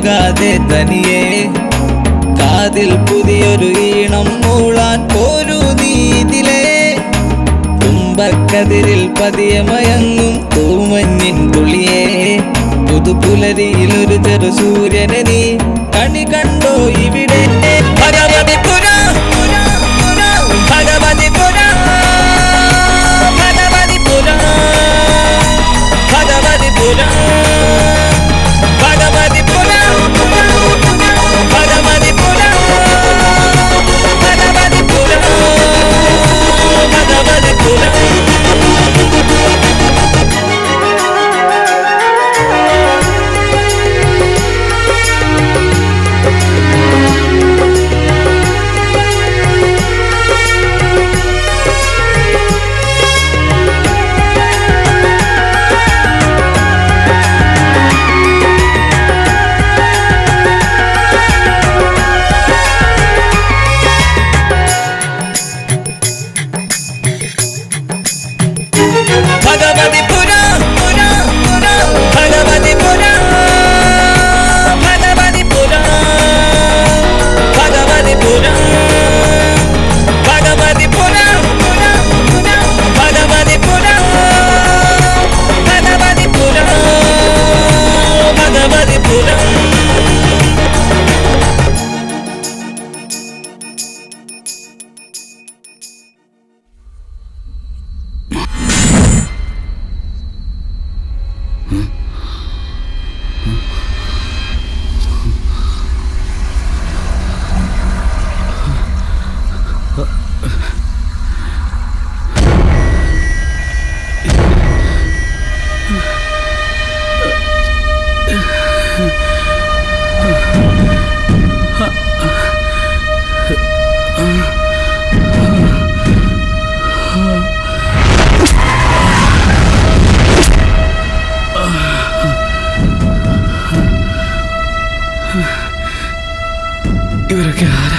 പോകാതെ തനിയെ കാതിൽ പുതിയൊരു ഈണം മൂളാൻ പോരു നീതിലേ തുമ്പക്കതിരിൽ പതിയെ മയങ്ങും തൂമഞ്ഞിൻ തുള്ളിയേ പുതുപുലരിയിലൊരു ചെറു സൂര്യനെ നീ കണി കണ്ടോ ഇവിടെ ഭഗവതിപുര ഭഗവതിപുര ഭഗവതിപുര ഭഗവതിപുര ഭഗവതിപുര ഭഗവതിപുര ഭഗവതിപുര ഭഗവതിപുര ഇവരൊക്കെ ആരാ?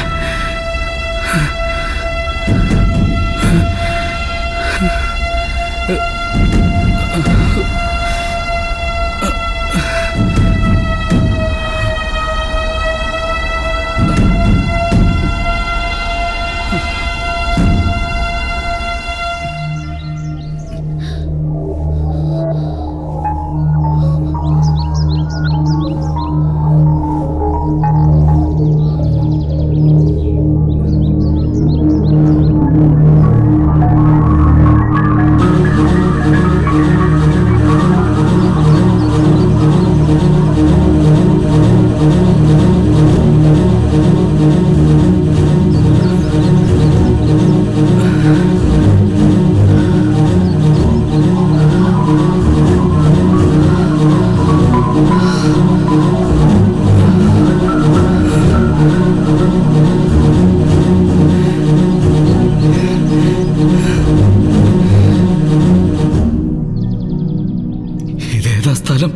ഇതേതാ സ്ഥലം?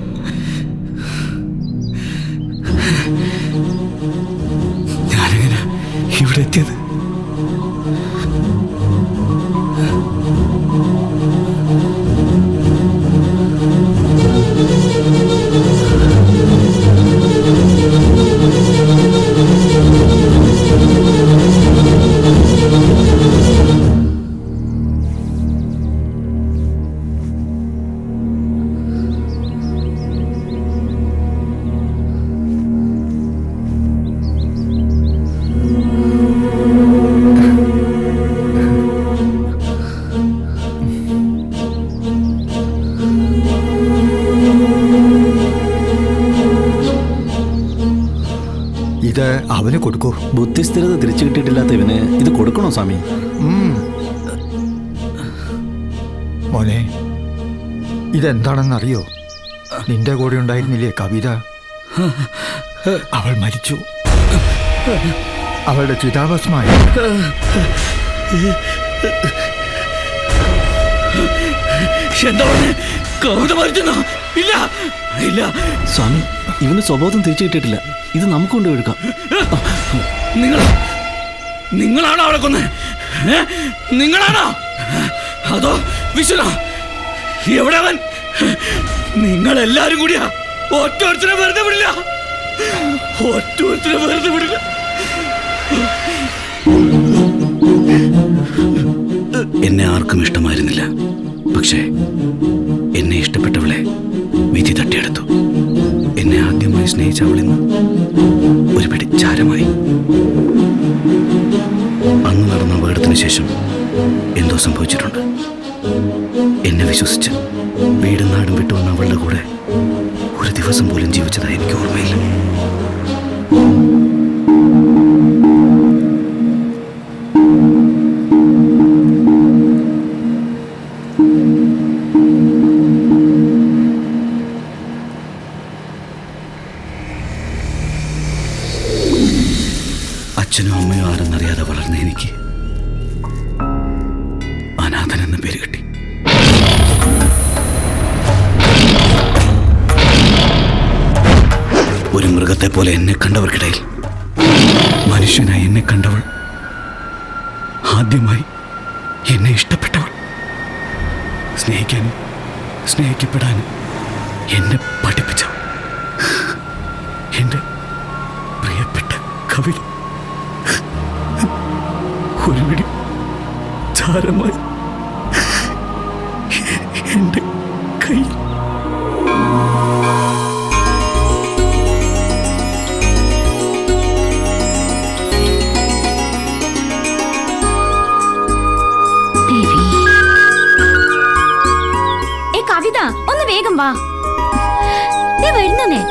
ഞാനെങ്ങനെ ഇവിടെ എത്തിയത്? ഇത് അവന് കൊടുക്കൂ. ബുദ്ധിസ്ഥിരത തിരിച്ചു കിട്ടിയിട്ടില്ലാത്ത ഇവന് ഇത് കൊടുക്കണോ സ്വാമി? മോനെ, ഇതെന്താണെന്നറിയോ? നിന്റെ കൂടെ ഉണ്ടായിരുന്നില്ലേ കവിത? അവൾ മരിച്ചു. അവളുടെ ചിതാഭസ്മായി. എന്താ കവിത മരിച്ചെന്നോ? ഇല്ല ഇല്ല സ്വാമി, ഇവന് സ്വബോധം തിരിച്ചു കിട്ടിയിട്ടില്ല. ഇത് നമുക്ക് കൊണ്ടുപോയെടുക്കാം. നിങ്ങളാണോ അവളെ കൊന്നേ? നിങ്ങളാണോ? അതോ വിശ്വന? എവിടെ അവൻ? നിങ്ങളെല്ലാരും കൂടിയാ ഒറ്റ വെറുതെ വിടില്ല. ഒറ്റൊരുത്തിനെ വെറുതെ വിടില്ല. എന്നെ ആർക്കും ഇഷ്ടമായിരുന്നില്ല. പക്ഷേ എന്നെ ഇഷ്ടപ്പെട്ടവളെ വിധി തട്ടിയെടുത്തു. എന്നെ ആദ്യമായി സ്നേഹിച്ച അവളിന്ന് ഒരു പിടി ചാരമായി. അന്ന് നടന്ന അപകടത്തിന് ശേഷം എന്തോ സംഭവിച്ചിട്ടുണ്ട്. എന്നെ വിശ്വസിച്ച് വീടും നാടും വിട്ടുവന്ന അവളുടെ കൂടെ ഒരു ദിവസം പോലും ജീവിച്ചതായി എനിക്ക് ഓർമ്മയില്ല. അച്ഛനും അമ്മയും ആരെന്നറിയാതെ വളർന്ന എനിക്ക് അനാഥൻ എന്ന പേര് കിട്ടി. ഒരു മൃഗത്തെ പോലെ എന്നെ കണ്ടവർക്കിടയിൽ മനുഷ്യനായി എന്നെ കണ്ടവൾ, ആദ്യമായി എന്നെ ഇഷ്ടപ്പെട്ടവൾ, സ്നേഹിക്കാനും സ്നേഹിക്കപ്പെടാനും എന്നെ പഠിപ്പിച്ചവൾ, എൻ്റെ പ്രിയപ്പെട്ട കവിത ഒരു പിടി ചാരമായി എൻ്റെ കൈ. കവിത ഒന്ന് വേഗം വാ, വരുന്നേ.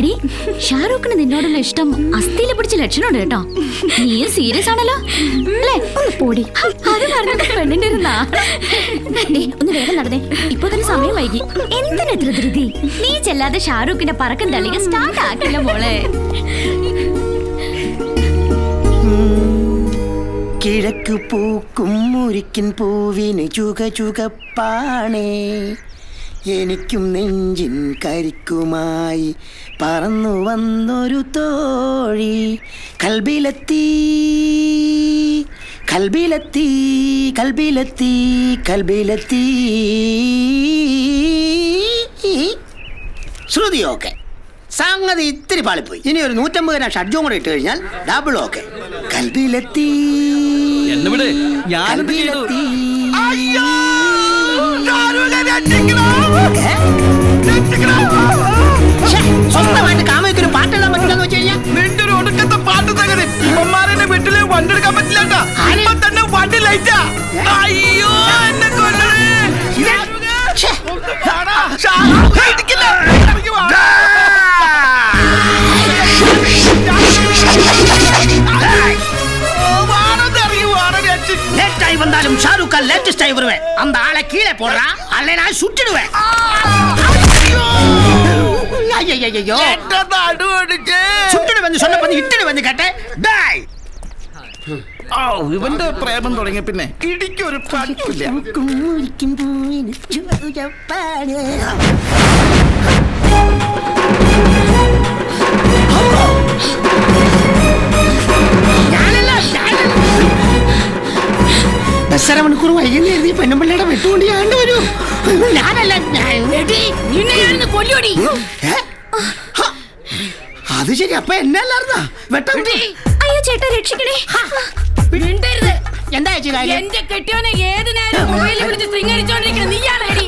എടി, ഷാരൂഖിന് നിന്നോടുള്ള ഇഷ്ടം അസ്ഥിയിലെ പിടിച്ച ലക്ഷണമുണ്ട് കേട്ടോ. നീ സീരിയസ് ആണല്ലോ അല്ലേ? ഒന്ന് പോടി, അത് പറഞ്ഞത് പെണ്ണിന്റെ ഒരു ഒന്ന് വേഗം നടന്നേ, ഇപ്പൊ തന്നെ സമയം വൈകി. എന്തിനെത്ര ധൃതി? നീ ചെല്ലാതെ ഷാരൂഖിന്റെ പറക്കം തള്ളിക സ്റ്റാർട്ട് ആക്കില്ല മോളെ. കിഴക്ക് പൂക്കും മുരിക്കിൻ പൂവിന് ചുക ചുകപ്പാണേ, എനിക്കും നെഞ്ചിൻ കരിക്കുമായി പറന്നു വന്നൊരു തോഴി. കൽബിലെത്തി കൽബിലെത്തി കൽബിലെത്തി കൽബിലെത്തി. ശ്രുതി ഓക്കെ, സംഗതി ഇത്തിരി പാളിപ്പോയി. ഇനി ഒരു 150 ഷഡ്ജവും കൂടെ ഇട്ട് കഴിഞ്ഞാൽ ഡബിൾ ഓക്കെ. കൽബിലെത്തി കൽബിലെത്തി. സ്വന്തമായിട്ട് കാമയ്ക്കൊരു പാട്ടെഴുതാൻ പറ്റില്ലെന്ന് വെച്ച് കഴിഞ്ഞാൽ നിന്റെ ഒരു ഒടുക്കത്തെ പാട്ട് തകര്. ഇവന്മാരെ വീട്ടില് വണ്ടെടുക്കാൻ പറ്റില്ല തന്നെ. വണ്ടി ലൈറ്റാ. അയ്യോ എന്നെ കൊല്ലണേ. லேட்டாய் வந்தாலும் ஷாருக் கான் லேட்டஸ்ட் ஆகி வருவேன். அந்த ஆளை கீழே போடுறா, அல்ல நான் சுட்டுடுவேன். ஐயோ சுட்டுடுவேன் சொன்ன பண்ணி ഇട്ടിടുവെന്ന് കേട്ടെ. ഡായ്. ഇവന്റെ പ്രേമം തുടങ്ങിയ പിന്നെ ഇടിക്കൊരു പറ്റില്ല. ബസ്സര മണിക്കൂർ വൈകുന്നേ എഴുതി പെണ്ണുമ്പിള്ളയുടെ വെട്ടുകൊണ്ട് ഞാൻ വരൂ. ഞാനല്ല, അത് ശരി. അപ്പൊ എന്നല്ലായിരുന്നാ വെട്ടം? അയ്യോ ചേട്ടാ രക്ഷിക്കണേ. എന്താ എന്റെ കെട്ടിയോനെ ഏത് നേരം മൊബൈലിൽ വിളിച്ച് ശൃംഗരിച്ചോണ്ടിരിക്കണം നീയാണേടി.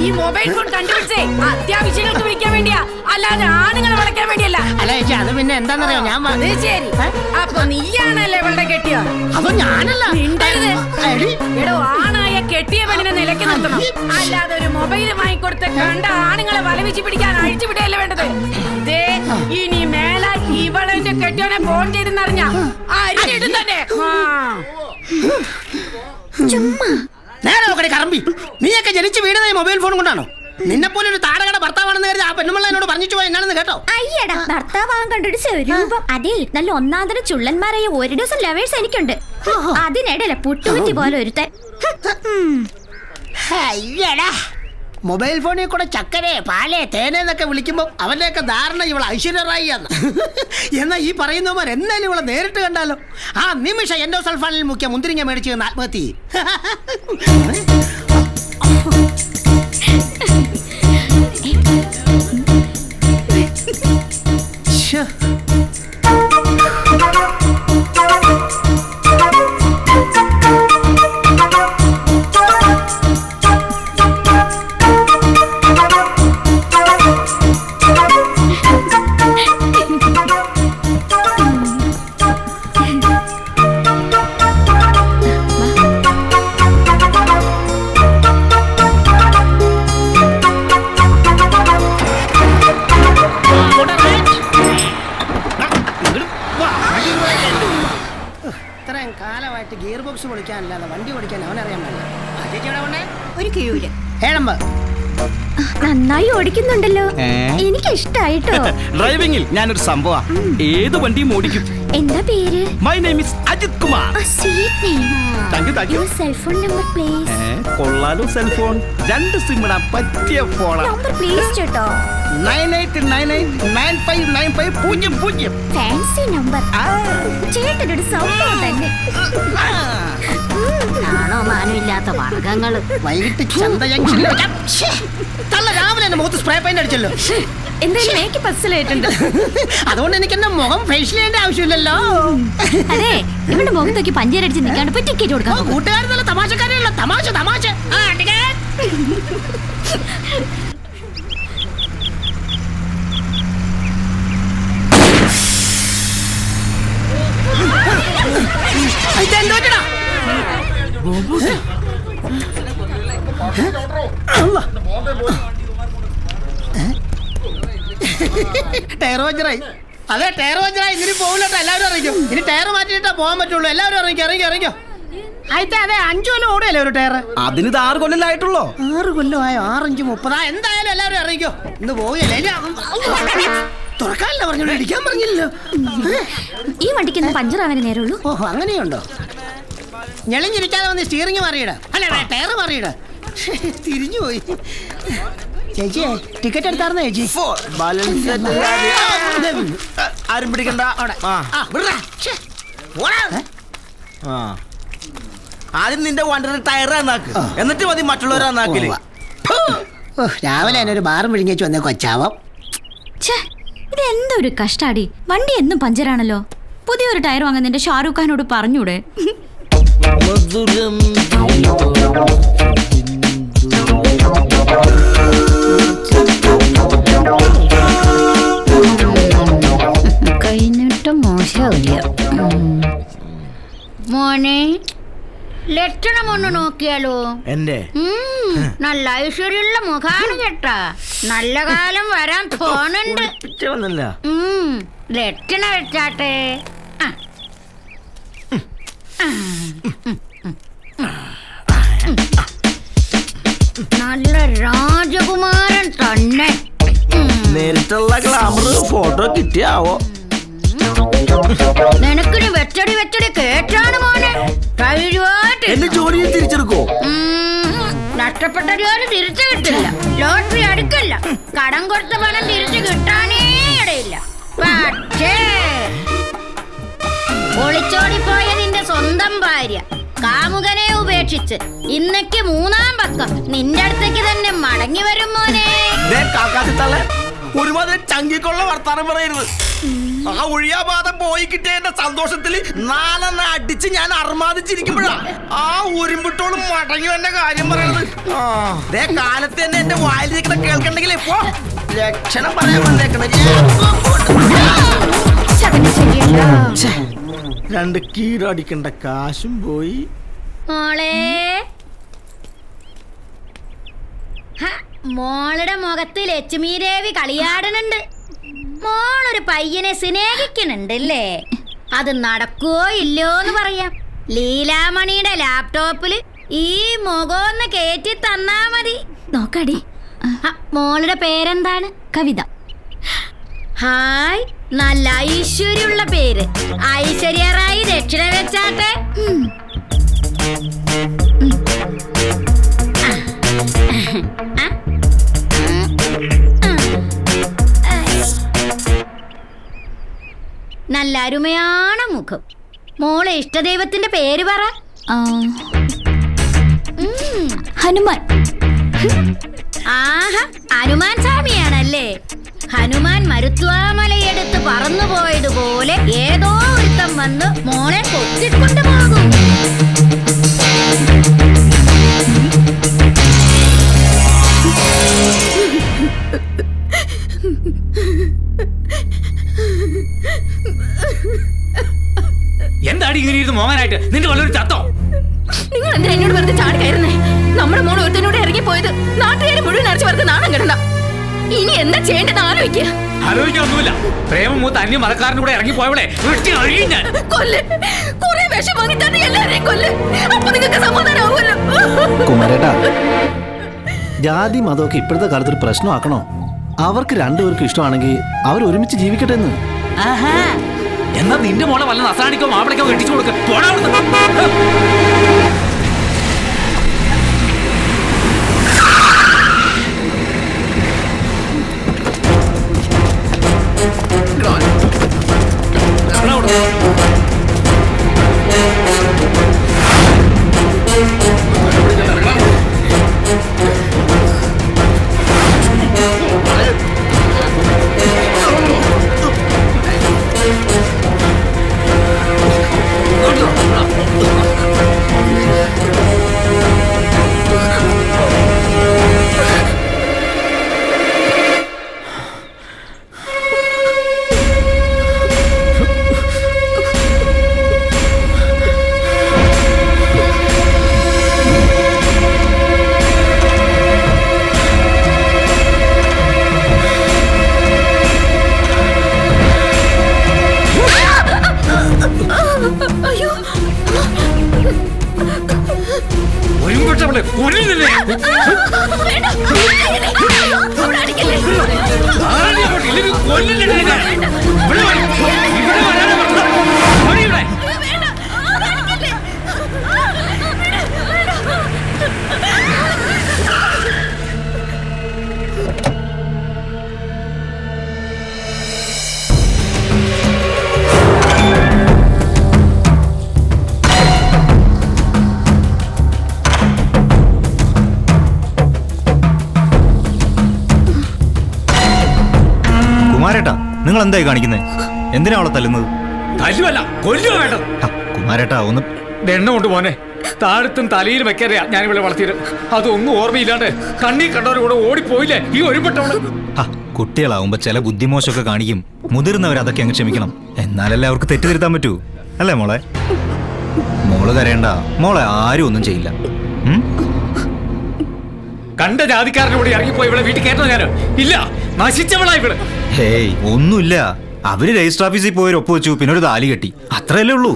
ഈ മൊബൈൽ ഫോൺ കണ്ടുപിടിച്ചേ അത്യാവശ്യങ്ങൾക്ക് വിളിക്കാൻ വേണ്ടിയാ, അല്ലാതെ ആണുങ്ങളെ വളയ്ക്കാൻ വേണ്ടിയല്ല. അല്ല ചേച്ചി, അത് പിന്നെ എന്താന്നറിയോ, ഞാൻ അത് ശരി. അപ്പൊ നീയാണല്ലേ ഇവളുടെ കെട്ടിയോ? അപ്പൊ ഞാനല്ല. മിണ്ടരുത്. എടോ, ആണായ കെട്ടിയ പെണ്ണിനെ നിലയ്ക്ക് നിർത്തണം, അല്ലാതെ ഒരു മൊബൈൽ വാങ്ങിക്കൊടുത്ത് കണ്ട ആണുങ്ങളെ വലവിച്ച് പിടിക്കാൻ അഴിച്ചു വിടുകയല്ലേ വേണ്ടത്. ദേ, ഇനി മേലെ ഇവളെന്റെ കെട്ടിയോനെ ഫോൺ ചെയ്തെന്നറിഞ്ഞ അരിഞ്ഞിടും തന്നെ. നേരെ നോക്കണേ കറമ്പി, നീയൊക്കെ ജനിച്ച് വീടുന്ന മൊബൈൽ ഫോൺ കൊണ്ടാണോ? നിന്നെ പോലെ ഒരു താടകയുടെ ഭർത്താവാണെന്ന് കരുതി ആ പെണ്ണുമ്പിള്ള എന്നോട് പറഞ്ഞു പോയി എന്നാണെന്ന് കേട്ടോ. അയ്യടാ, ഭർത്താവാൻ കണ്ടൊരു സ്വരൂപം. അതെ, നല്ല ഒന്നാന്തരം ചുള്ളന്മാരായ ഒരു ദിവസം ലവേഴ്സ് എനിക്കുണ്ട്. അതിനിടയിലെ പുട്ടുകുറ്റി പോലെ ഒരുത്തൻ. അയ്യടാ, മൊബൈൽ ഫോണിൽ കൂടെ ചക്കരെ പാലേ തേനേന്നൊക്കെ വിളിക്കുമ്പോൾ അവന്റെയൊക്കെ ധാരണ ഇവൾ ഐശ്വര്യറായി എന്ന്. എന്നാൽ ഈ പറയുന്നവന്മാർ എന്നാലും ഇവളെ നേരിട്ട് കണ്ടാലോ? ആ നിമിഷം എൻഡോസൾഫാനിൽ മുഖ്യ മുന്തിരിങ്ങ മേടിച്ച് ആത്മഹത്യ ചെയ്യും. ഇത്രയും കാലമായിട്ട് ഗിയർ ബോക്സ് പൊളിക്കാനല്ലാതെ വണ്ടി ഓടിക്കാൻ അവനറിയാൻ പാടില്ല. ഒരു കിഴൂര് ഏഴമ്പ് നന്നായി ഓടിക്കുന്നുണ്ടല്ലോ. എനിക്ക് ഇഷ്ടായിട്ടോ. ഡ്രൈവിംഗിൽ ഞാനൊരു സംഭവ ഏത് വണ്ടിയും ഓടിക്കും. എന്താ പേര്? My name is Ajith Kumar. Cellphone number please. കൊള്ളാലോ സെൽഫോൺ. 2 സിം ഇടാൻ പറ്റിയ ഫോണാ. നമ്പർ പ്ലീസ് ചേട്ടോ. 9899959500. Fancy number. ചേട്ടനൊരു സൗന്ദര്യം തന്നെ. ആണോ മാനമില്ലാത്ത വർഗങ്ങള്. വൈകിട്ട് ചന്ത ജംഗ്ഷനിൽ തള്ള രാവിലെ എന്റെ മുഖത്ത് സ്പ്രേ പെയിന്റ് അടിച്ചല്ലോ. എന്തായാലും മേക്കപ്പ് അസലായിട്ടുണ്ട്. അതുകൊണ്ട് എനിക്ക് എന്റെ മുഖം ഫേഷ്യൽ ചെയ്യേണ്ട ആവശ്യമില്ലല്ലോ. അതെ, ഇവിടെ മുഖത്തേക്ക് പഞ്ചേരടിച്ച് നിൽക്കാണ്ട് ഇപ്പൊ ടിക്കറ്റ് കൊടുക്കാം. കൂട്ടുകാർ നല്ല തമാശക്കാരെയുള്ള തമാശ തമാശ. ഇതെന്തോട്ടാ ടയർ പഞ്ചറായി. അതെ, ടയർ പഞ്ചറായി. ഇനി പോകില്ലട്ടോ. എല്ലാവരും അറിയിക്കും. ഇനി ടയർ മാറ്റിയിട്ടാ പോകാൻ പറ്റുള്ളൂ. എല്ലാവരും ഇറങ്ങിക്കോ. അതെ, 5 കൊല്ലം ഓടുകയല്ലേ ഒരു ടയർ? അതിന് 6 കൊല്ലമായിട്ടുള്ളോ? 6 കൊല്ലമായോ? 6, 5, 30. എന്തായാലും എല്ലാവരും ഇറങ്ങിക്കോ. ഇന്ന് പോവുകയല്ലേ. തുറക്കാനല്ല പറഞ്ഞോളൂ, ഇടിക്കാൻ പറഞ്ഞില്ലല്ലോ. ഈ വണ്ടിക്ക് പഞ്ചറാവാനേ നേരമുള്ളൂ. ഓഹോ, അങ്ങനെയുണ്ടോ? ഞെളിഞ്ഞിരിക്കാതെ വന്ന് സ്റ്റിയറിംഗ് മാറിയിട. അല്ല, ടയർ മാറിയിട. തിരിഞ്ഞുപോയി. ചേച്ചിയെ ടിക്കറ്റ് എടുത്താർന്നോ ചേച്ചി? ആരും പിടിക്കണ്ട. ആദ്യം നിന്റെ വണ്ടിയുടെ ടയർ നന്നാക്ക്, എന്നിട്ട് മതി മറ്റുള്ളവരെ നന്നാക്കല്. രാവിലെ തന്നെ ഒരു ബാറും വിഴിഞ്ഞു വന്നേ കൊച്ചാവം. ഇത് എന്താ ഒരു കഷ്ടാടി. വണ്ടി എന്നും പഞ്ചറാണല്ലോ. പുതിയൊരു ടയർ വാങ്ങാൻ നിന്റെ ഷാരൂഖ് ഖാനോട് പറഞ്ഞൂടെ? കഴിഞ്ഞിട്ട് മോശമില്ല മോനെ. ലക്ഷണം ഒന്ന് നോക്കിയാലോ? എന്റെ നല്ല ഐശ്വര്യമുള്ള മുഖാണ് കേട്ടാ. നല്ല കാലം വരാൻ തോന്നുന്നുണ്ട്. ലക്ഷണം വെച്ചാട്ടെ. നല്ല രാജകുമാരൻ തന്നെ. നേരിട്ടുള്ള ഗ്ലാമർ ഫോട്ടോ കിട്ടിയാവോ? നിനക്കിനി വെച്ചടി കേട്ടാണ് മോനെ. എന്റെ ജോലിയെ തിരിച്ചെടുക്കോ? നഷ്ടപ്പെട്ട ജോലി തിരിച്ചു കിട്ടില്ല. ലോട്ടറി അടുക്കല്ല. കടം കൊടുത്ത പണം തിരിച്ചു കിട്ടാനേ ഇടയില്ല. പക്ഷേ ഒളിച്ചോടിപ്പോയ നിന്റെ സ്വന്തം ഭാര്യ കാമുകനെ ഉപേക്ഷിച്ച് ഇന്നേക്ക് 3-ാം പക്കം നിന്റെ അടുത്തേക്ക് തന്നെ മടങ്ങി വരും മോനെ. ഒരുമാതിരി ചങ്കിക്കൊള്ള വർത്താനം പറയരുത്. ആ ഒഴിയാപാതം പോയി കിട്ടിയ എന്റെ സന്തോഷത്തില് 4 അടിച്ച് ഞാൻ അർമാദിച്ചിരിക്കുമ്പോഴാ ആ ഉരുമ്പിട്ടോളും മടങ്ങി എന്റെ കാര്യം പറയണത്. കാലത്ത് തന്നെ എന്റെ വായിലിരിക്കണ കേൾക്കണ്ടെങ്കിൽ ഇപ്പോ ലക്ഷണം പറയാൻ വന്നേക്കണേ. 2 കീടം അടിക്കേണ്ട കാശും പോയി. മോളെ, മോളുടെ മുഖത്ത് ലക്ഷ്മി ദേവി കളിയാടുന്നുണ്ട്. മോളൊരു പയ്യനെ സ്നേഹിക്കുന്നുണ്ടല്ലേ? അത് നടക്കുവോ ഇല്ലയോന്ന് പറയാം. ലീലാമണിയുടെ ലാപ്ടോപ്പില് ഈ മുഖമൊന്ന് കേറ്റി തന്നാ മതി. നോക്കാടി. മോളുടെ പേരെന്താണ്? കവിത. ഹായ്, നല്ല ഐശ്വര്യമുള്ള പേര്. ഐശ്വര്യ റായി ദക്ഷിണ വെച്ചാട്ടെ. നല്ല അരുമയാണ് മുഖം. മോളെ ഇഷ്ടദൈവത്തിന്റെ പേര് പറ. ഹനുമാൻ. ആഹാ, ഹനുമാൻ സ്വാമിയാണല്ലേ. ഹനുമാൻ മരുത്വാമലയെടുത്ത് പറന്നുപോയതുപോലെ ഏതോ ഒരുത്തം വന്ന് മോളെ കൊത്തിക്കൊണ്ടു പോകും. എന്താടി ഇങ്ങനെ ഇരുന്ന് മോങ്ങാനായിട്ട്? നിന്റെ വല്ലൊരു ചത്തോ? നിങ്ങൾ എന്തിനാ എന്നോട് വെറുതെ ചാടി കയറുന്നേ? നമ്മുടെ മോൾ ഒരുത്തനോട് ഇറങ്ങിപ്പോയത് നാട്ടുകാരെ മുഴുവൻ അരച്ചു വെറുതെ നാണം കിടണ്ട. ഇനി എന്താ ചെയ്യേണ്ടത് ആലോചിക്കുക. ആലോചിക്കാനൊന്നുമില്ല. പ്രേമം മൂത്ത് അന്യ മതക്കാരനും കൂടെ ഇറങ്ങി പോയവളെ ഞാൻ കൊല്ല്. കുറെ വിഷം വാങ്ങി തന്നെ എല്ലാവരെയും കൊല്ല്. അപ്പൊ നിങ്ങൾക്ക് സമാധാനമാവുമല്ലോ. കുമാരേട്ടാ, ജാതി മതമൊക്കെ ഇപ്പോഴത്തെ കാലത്തൊരു പ്രശ്നമാക്കണോ? അവർക്ക് രണ്ടുപേർക്കും ഇഷ്ടമാണെങ്കിൽ അവർ ഒരുമിച്ച് ജീവിക്കട്ടെ എന്ന്. എന്നാ നിന്റെ മോളെ വല്ല നസാണിക്കോ മാപ്പിളക്കോ കെട്ടിച്ചു കൊടുക്ക. കുമാരേട്ടാ, നിങ്ങൾ എന്തായി കാണിക്കുന്നത്? എന്തിനാ അവളെ തല്ലുന്നത്? തല്ലുവല്ല, കൊല്ലുക വേണ്ടത്. കുമാരേട്ടാ, ഒന്ന് എണ്ണ കൊണ്ട് പോനെ. താഴത്തും തലയിൽ വെക്കാതെയാ ഞാൻ ഇവിടെ വളർത്തിയത്. അതൊന്നും ഓർമ്മയില്ലാണ്ട് കണ്ണീ കണ്ടവരുടെ കൂടെ ഓടിപ്പോയില്ലേ ഈ ഒരുപെട്ടവള്. കുട്ടികളാവുമ്പോ ചില ബുദ്ധിമോശമൊക്കെ കാണിക്കും. മുതിർന്നവർ അതൊക്കെ അങ്ങ് ക്ഷമിക്കണം. എന്നാലല്ലേ അവർക്ക് തെറ്റുതിരുത്താൻ പറ്റൂ. അല്ലേ മോളെ? മോള് കരയണ്ട. മോളെ ആരും ഒന്നും ചെയ്യില്ല. കണ്ട ജാതിക്കാരൻ്റെ കൂടെ ഇറങ്ങിപ്പോയി ഇവിടെ വീട്ടിൽ കയറ്റോ ഞാനോ? ഇല്ല, നശിച്ചവളാ ഇവിടെ. ഹേയ്, ഒന്നുമില്ല. അവര് രജിസ്റ്റർ ഓഫീസിൽ പോയി ഒപ്പ് വെച്ചു, പിന്നെ ഒരു താലി കെട്ടി, അത്രയല്ലേ ഉള്ളൂ.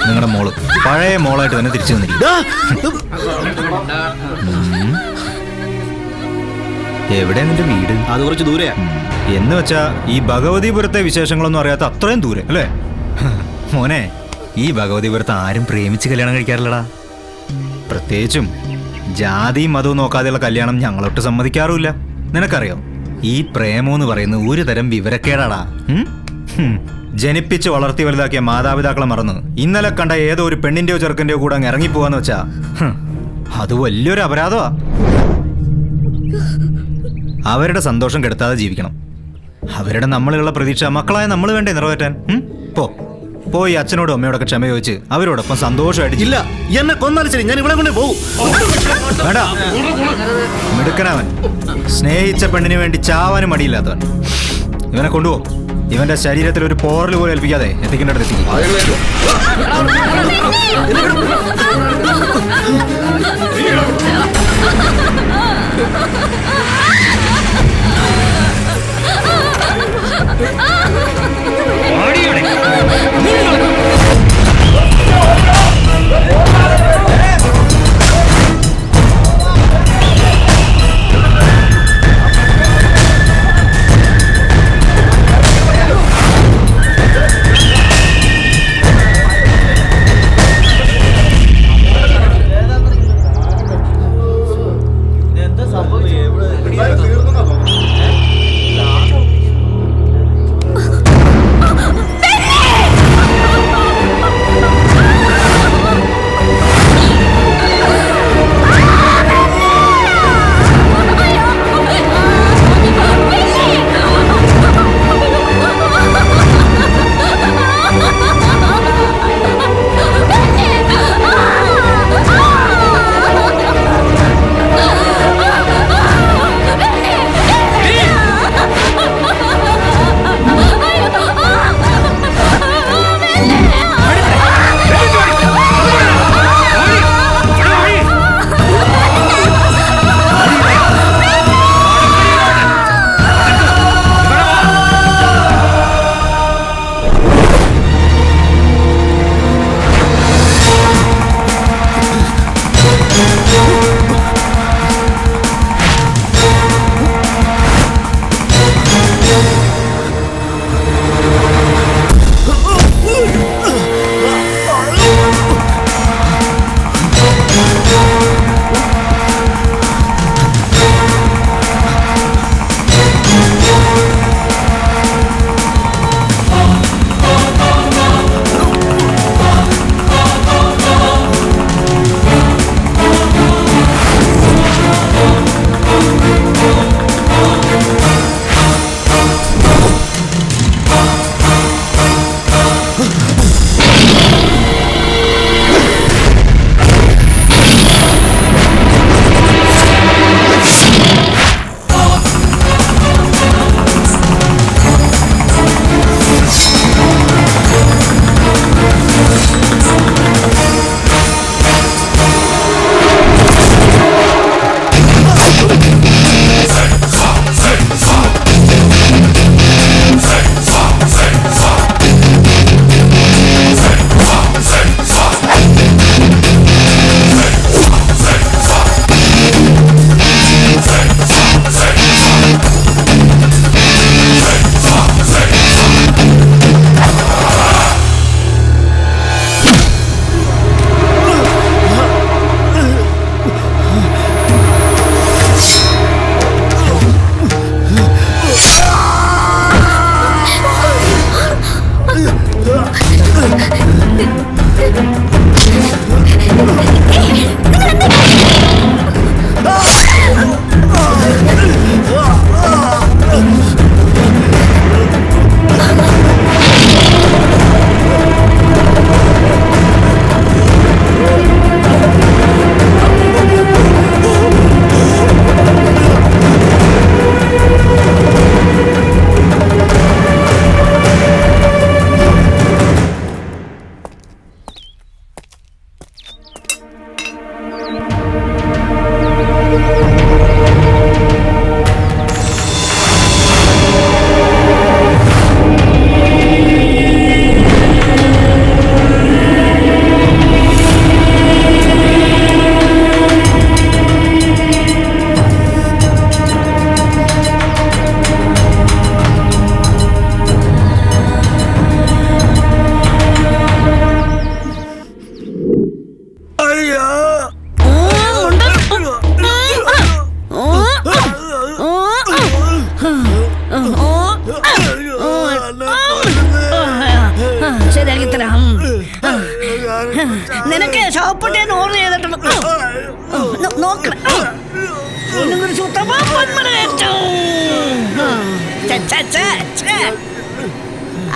നിങ്ങളുടെ മോള് പഴയ മോളായിട്ട് തന്നെ തിരിച്ചു വന്നിരിക്കും. എവിടെ നിന്റെ വീട്? അത് കുറച്ച് ദൂരെയാ. എന്ന് വെച്ചാ ഈ ഭഗവതിപുരത്തെ വിശേഷങ്ങളൊന്നും അറിയാത്ത അത്രയും ദൂരെ അല്ലേ? മോനെ, ഈ ഭഗവതിപുരത്ത് ആരും പ്രേമിച്ച് കല്യാണം കഴിക്കാറില്ലടാ. പ്രത്യേകിച്ചും ജാതിയും മതവും നോക്കാതെയുള്ള കല്യാണം ഞങ്ങളൊട്ട് സമ്മതിക്കാറുമില്ല. നിനക്കറിയോ, ഈ പ്രേമം എന്ന് പറയുന്നത് ഒരു തരം വിവരക്കേടാടാ. ജനിപ്പിച്ച് വളർത്തി വലുതാക്കിയ മാതാപിതാക്കളെ മറന്ന് ഇന്നലെ കണ്ട ഏതോ ഒരു പെണ്ണിന്റെയോ ചെറുക്കന്റെയോ കൂടെ അങ്ങ് ഇറങ്ങിപ്പോവാന്ന് വെച്ചാ അത് വലിയൊരു അപരാധമാ. അവരുടെ സന്തോഷം കെടുത്താതെ ജീവിക്കണം. അവരുടെ നമ്മളിലുള്ള പ്രതീക്ഷ മക്കളായ നമ്മൾ വേണ്ടേ നിറവേറ്റാൻ? പോയി അച്ഛനോടും അമ്മയോടൊക്കെ ക്ഷമ ചോദിച്ച് അവരോടൊപ്പം സന്തോഷമായിട്ട്. ഇല്ല, എന്നെ കൊന്നാലും ശരി, ഞാൻ ഇവിടെ കൊണ്ട് പോകും. വേണ്ട, മിടുക്കനവൻ. സ്നേഹിച്ച പെണ്ണിന് വേണ്ടി ചാവാനും മടിയില്ലാത്തവൻ. ഇവനെ കൊണ്ടുപോകും. ഇവന്റെ ശരീരത്തിൽ ഒരു പോറൽ പോലും ഏൽപ്പിക്കാതെ എത്തിക്കേണ്ടടുത്ത് എത്തിക്കും.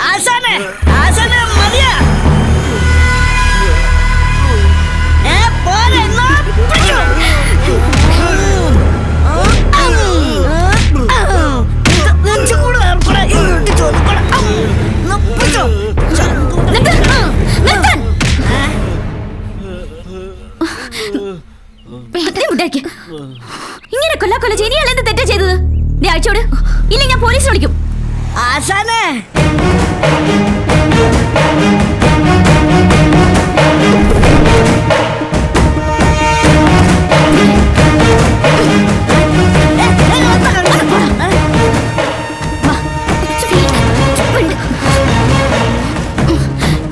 ആശാനെ ആശാനെ മതിയാ പോരെ ഇങ്ങനെ കൊല്ല ചെയ്തിയാൽ എന്ത് തെറ്റാ ചെയ്തത്? അയച്ചോട്, ഇല്ല ഞാൻ പോലീസ് വിളിക്കും. ആശാനെ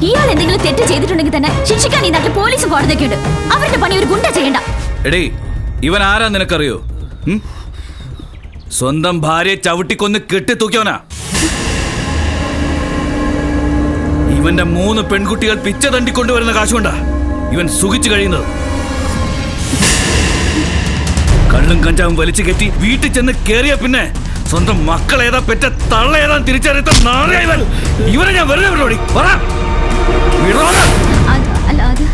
ഇയാൾ എന്തെങ്കിലും തെറ്റ് ചെയ്തിട്ടുണ്ടെങ്കിൽ തന്നെ ശിക്ഷിക്കാൻ ഈ നാട്ടിൽ പോലീസും കോടതിയൊക്കെ ഉണ്ട്. അവരുടെ പണി ഒരു ഗുണ്ട ചെയ്യണ്ട. എടേ, ഇവൻ ആരാ നിനക്കറിയോ? സ്വന്തം ഭാര്യയെ ചവിട്ടിക്കൊന്ന് കെട്ടിത്തൂക്കിയവനാ. ഇവന്റെ 3 പെൺകുട്ടികൾ പിച്ച തണ്ടിക്കൊണ്ടുവരുന്ന കാശുകൊണ്ടാ ഇവൻ സുഖിച്ചു കഴിയുന്നത്. കള്ളും കഞ്ചാവും വലിച്ചു കെട്ടി വീട്ടിൽ ചെന്ന് കേറിയ പിന്നെ സ്വന്തം മക്കളേതാ പെറ്റ തള്ള ഏതാ തിരിച്ചറിയാത്ത നാളെ ഇവനെ ഞാൻ വെറുതെ വിടോടി. അല്ല അത്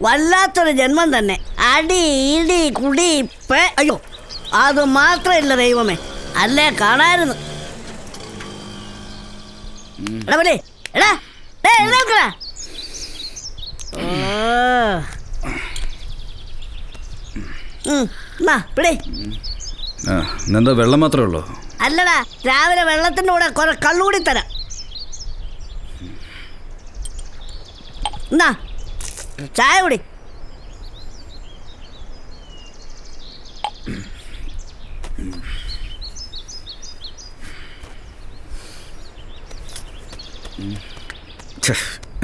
വല്ലാത്തൊരു ജന്മം തന്നെ. അടി ഇടി കുടി അയ്യോ അത് മാത്രമില്ല ദൈവമേ, അല്ലേ കാണായിരുന്നു. എന്താ വെള്ളം മാത്രമേ ഉള്ളൂ? അല്ലടാ, രാവിലെ വെള്ളത്തിന്റെ കൂടെ കുറെ കള്ളുകൂടി തരാം. എന്നാ ചായ കുടി.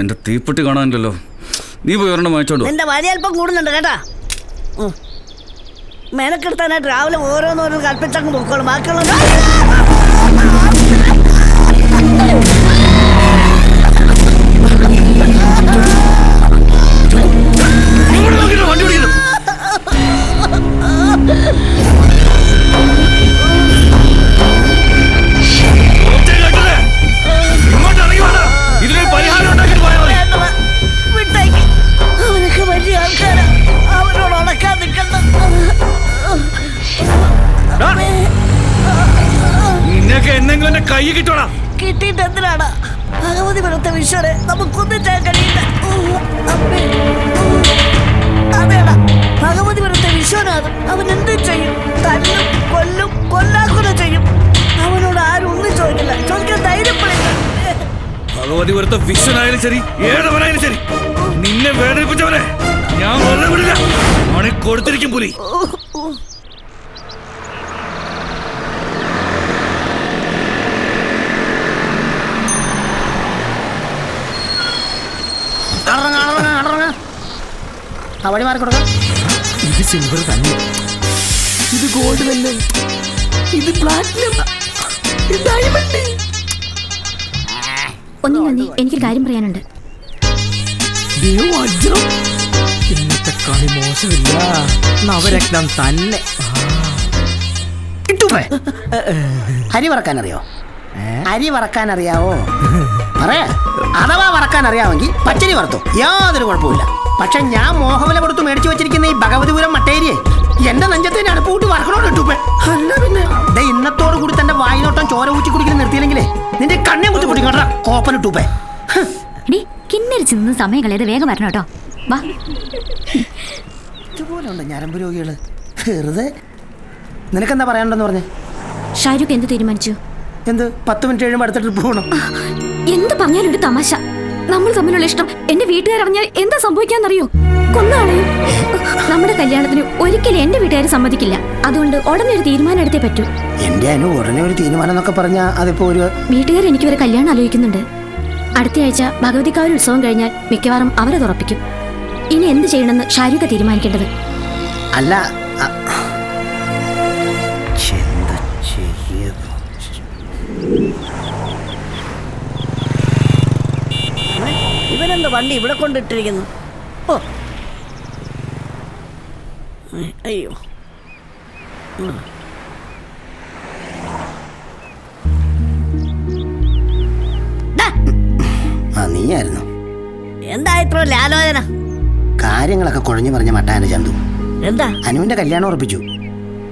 എന്റെ തീപ്പെട്ടി കാണാനില്ലല്ലോ. നീ പോയി ഒരെണ്ണം വാങ്ങിച്ചോണ്ടോ. എന്റെ വലിയ അല്പം കൂടുന്നുണ്ട് കേട്ടാ. മെനക്കെടുത്താനായിട്ട് രാവിലെ ഓരോന്നോരോ കൽപ്പിച്ചങ്ങ് പൊക്കോളും. ബാക്കിയുള്ള അവനൊക്കെ വലിയ ആൾക്കാരാ, അവരോട് ഉടക്കാൻ നിൽക്കണ്ട. നിന്നൊക്കെ എന്തെങ്കിലും എന്റെ കൈ കിട്ടോടാ. കിട്ടിയിട്ട് എന്തിനാണ്? ഭഗവതി പുരത്തെ വിശ്വരെ നമുക്കൊന്നും ചെയ്യാൻ കഴിയില്ല. അതേടാ, ഭഗവതി പുരത്തെ വിശ്വനാഥ് അവൻ എന്തും ചെയ്യും. തല്ലും കൊല്ലും കൊല്ലാക്കൊല ചെയ്യും. അവനോട് ആരും ഒന്നും ചോദിക്കില്ല, ചോദിക്കാൻ ധൈര്യപ്പെടില്ല. ഭഗവതി വെറുത്ത വിശ്വനായാലും ശരി, ഏതവനായാലും ശരി, നിന്നെ വേദനിപ്പിച്ചവനെ ഞാൻ വെറുതെ വിടില്ല. അവനെ കൊടുത്തിരിക്കും പുലി. വഴി മാറി കൊടുക്കാം. ഇത് സിൽവർ തന്നെ, ഇത് ഗോൾഡ് തന്നെ, ഇത് പ്ലാറ്റിനം, ഇത് ഡയമണ്ട്. എനിക്കൊരു കാര്യം പറയാനുണ്ട്. വജ്രം ഇന്നത്തെ കളി മോശമില്ല, നവരത്നം തന്നെ. അരി വറക്കാൻ അറിയോ? അരി വറക്കാൻ അറിയാവോ? പറയാ. അഥവാ വറക്കാൻ അറിയാമെങ്കിൽ പച്ചരി വറുത്തു, യാതൊരു കുഴപ്പമില്ല. പക്ഷെ ഞാൻ മോഹവില കൊടുത്ത് മേടിച്ചു വെച്ചിരിക്കുന്ന ഈ ഭഗവതിപുരം മട്ടേരിയെ എന്റെ നെഞ്ചത്തിന് അടുപ്പൂട്ടി വറക്കണോട് ഇട്ടൂപ്പേ. അല്ല പിന്നെ ഇന്നത്തോടു കൂടി തന്റെ വായിലോട്ടം ചോര ഊറ്റി കുടിക്കുന്ന നിർത്തിയില്ലെങ്കിലേ നിന്റെ കണ്ണെ കുത്തി പൊട്ടിക്കോട്ടാ കോപ്പൻ ഇട്ടൂപ്പേ. കിന്നരിച്ച് നിന്ന് സമയം കളയാതെ വേഗം വരണം കേട്ടോ. വാ. ഇതുപോലെ ഉണ്ട് ഞരമ്പ് രോഗികള്. വെറുതെ. നിനക്കെന്താ പറയാനുണ്ടെന്ന് പറഞ്ഞേ? ഷാരൂഖ് എന്ത് തീരുമാനിച്ചു? എന്ത് 10 മിനിറ്റ് കഴിയുമ്പോൾ അടുത്ത ട്രിപ്പ് പോകണം? എന്ത് പറഞ്ഞാലും ഒരു തമാശ. നമ്മൾ തമ്മിലുള്ള ഇഷ്ടം എന്റെ വീട്ടുകാരറിഞ്ഞാൽ എന്താ സംഭവിക്കാന്നറിയോ? കൊന്നാളെ. നമ്മുടെ കല്യാണത്തിന് ഒരിക്കലും എന്റെ വീട്ടുകാർ സമ്മതിക്കില്ല. അതുകൊണ്ട് ഉടനെ ഒരു തീരുമാനം എടുത്തേ പറ്റൂ. എന്റെ അനു ഉടനെ ഒരു തീരുമാനം എന്നൊക്കെ പറഞ്ഞാൽ അതിപ്പോ ഒരു വീട്ടുകാർ എനിക്ക് ഒരു കല്യാണം ആലോചിക്കുന്നുണ്ട്. അടുത്തയാഴ്ച ഭഗവതിക്കാവ് ഉത്സവം കഴിഞ്ഞാൽ മിക്കവാറും അവരെ തുറപ്പിക്കും. ഇനി എന്ത് ചെയ്യണമെന്ന് ഷാരൂഖ തീരുമാനിക്കേണ്ടത്. അല്ല എന്താ ചെയ്യത്? ഇവനെന്താ വണ്ടി ഇവിടെ കൊണ്ടിട്ടിരിക്കുന്നു? ഓ അയ്യോ, നീയായിരുന്നു. എന്താ ഇത്ര ആലോചന? കാര്യങ്ങളൊക്കെ കുഴഞ്ഞു പറഞ്ഞ മട്ടാന്റെ ചന്തു. എന്താ? അനുവിന്റെ കല്യാണം ഉറപ്പിച്ചു.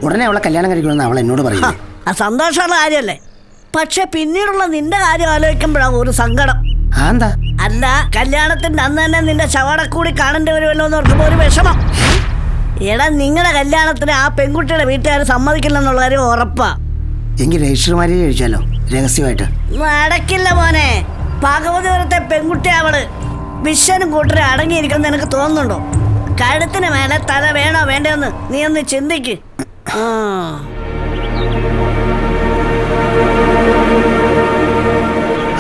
ഉടനെ അവളെ കല്യാണം കഴിക്കണമെന്ന് അവൾ എന്നോട് പറഞ്ഞു. ആ സന്തോഷമുള്ള കാര്യല്ലേ, പക്ഷെ പിന്നീടുള്ള നിന്റെ കാര്യം ആലോചിക്കുമ്പോഴാണ് ഒരു സങ്കടം. എന്താ? അല്ല, കല്യാണത്തിന്റെ അന്ന് തന്നെ നിന്റെ ശവടക്കൂടി കാണേണ്ടി വരുമല്ലോ എന്ന് ഓർക്കുമ്പോ ഒരു വിഷമം. എടാ, നിങ്ങളുടെ കല്യാണത്തിന് ആ പെൺകുട്ടിയുടെ വീട്ടുകാർ സമ്മതിക്കില്ലെന്നുള്ള കാര്യം ഉറപ്പാ. എങ്കിൽ രജിസ്റ്റർ മാരേജ് കഴിച്ചാലോ രഹസ്യമായിട്ട്? നടക്കില്ല മോനെ. ഭഗവതിപുരത്തെ പെൺകുട്ടി അവള്. വിശ്വനും കൂട്ടരും അടങ്ങിയിരിക്കുന്ന നിനക്ക് തോന്നുന്നുണ്ടോ? കഴുത്തിന് മേലെ തല വേണോ വേണ്ടെന്ന് നീ ഒന്ന് ചിന്തിക്ക്.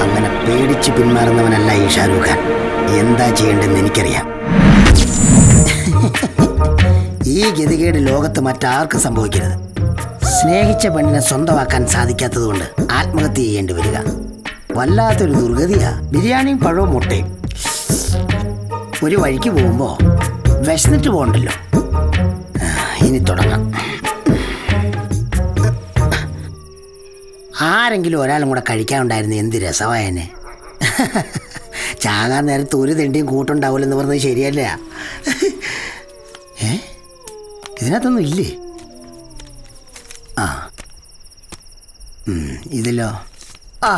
അങ്ങനെ പേടിച്ച് പിന്മാറുന്നവനല്ല ഈ ഷാരൂഖ് ഖാൻ. എന്താ ചെയ്യേണ്ടതെന്ന് എനിക്കറിയാം. ഈ ഗതികേട് ലോകത്ത് മറ്റാർക്കും സംഭവിക്കരുത്. സ്നേഹിച്ച പെണ്ണിനെ സ്വന്തമാക്കാൻ സാധിക്കാത്തത് കൊണ്ട് ആത്മഹത്യ ചെയ്യേണ്ടി വരിക വല്ലാത്തൊരു ദുർഗതിയാ. ബിരിയാണിയും പഴവും മുട്ടയും. ഒരു വഴിക്ക് പോകുമ്പോ വിശന്നിട്ട് പോകണ്ടല്ലോ. ഇനി തുടങ്ങാം. ആരെങ്കിലും ഒരാളും കൂടെ കഴിക്കാനുണ്ടായിരുന്നു എന്ത് രസമായനെ. ചാകാൻ നേരത്ത് ഒരു തെണ്ടിയും കൂട്ടുണ്ടാവില്ലെന്ന് പറഞ്ഞത് ശരിയല്ല. ഇതിനകത്തൊന്നും ഇല്ലേ? ആ ഇതിലോ? ആ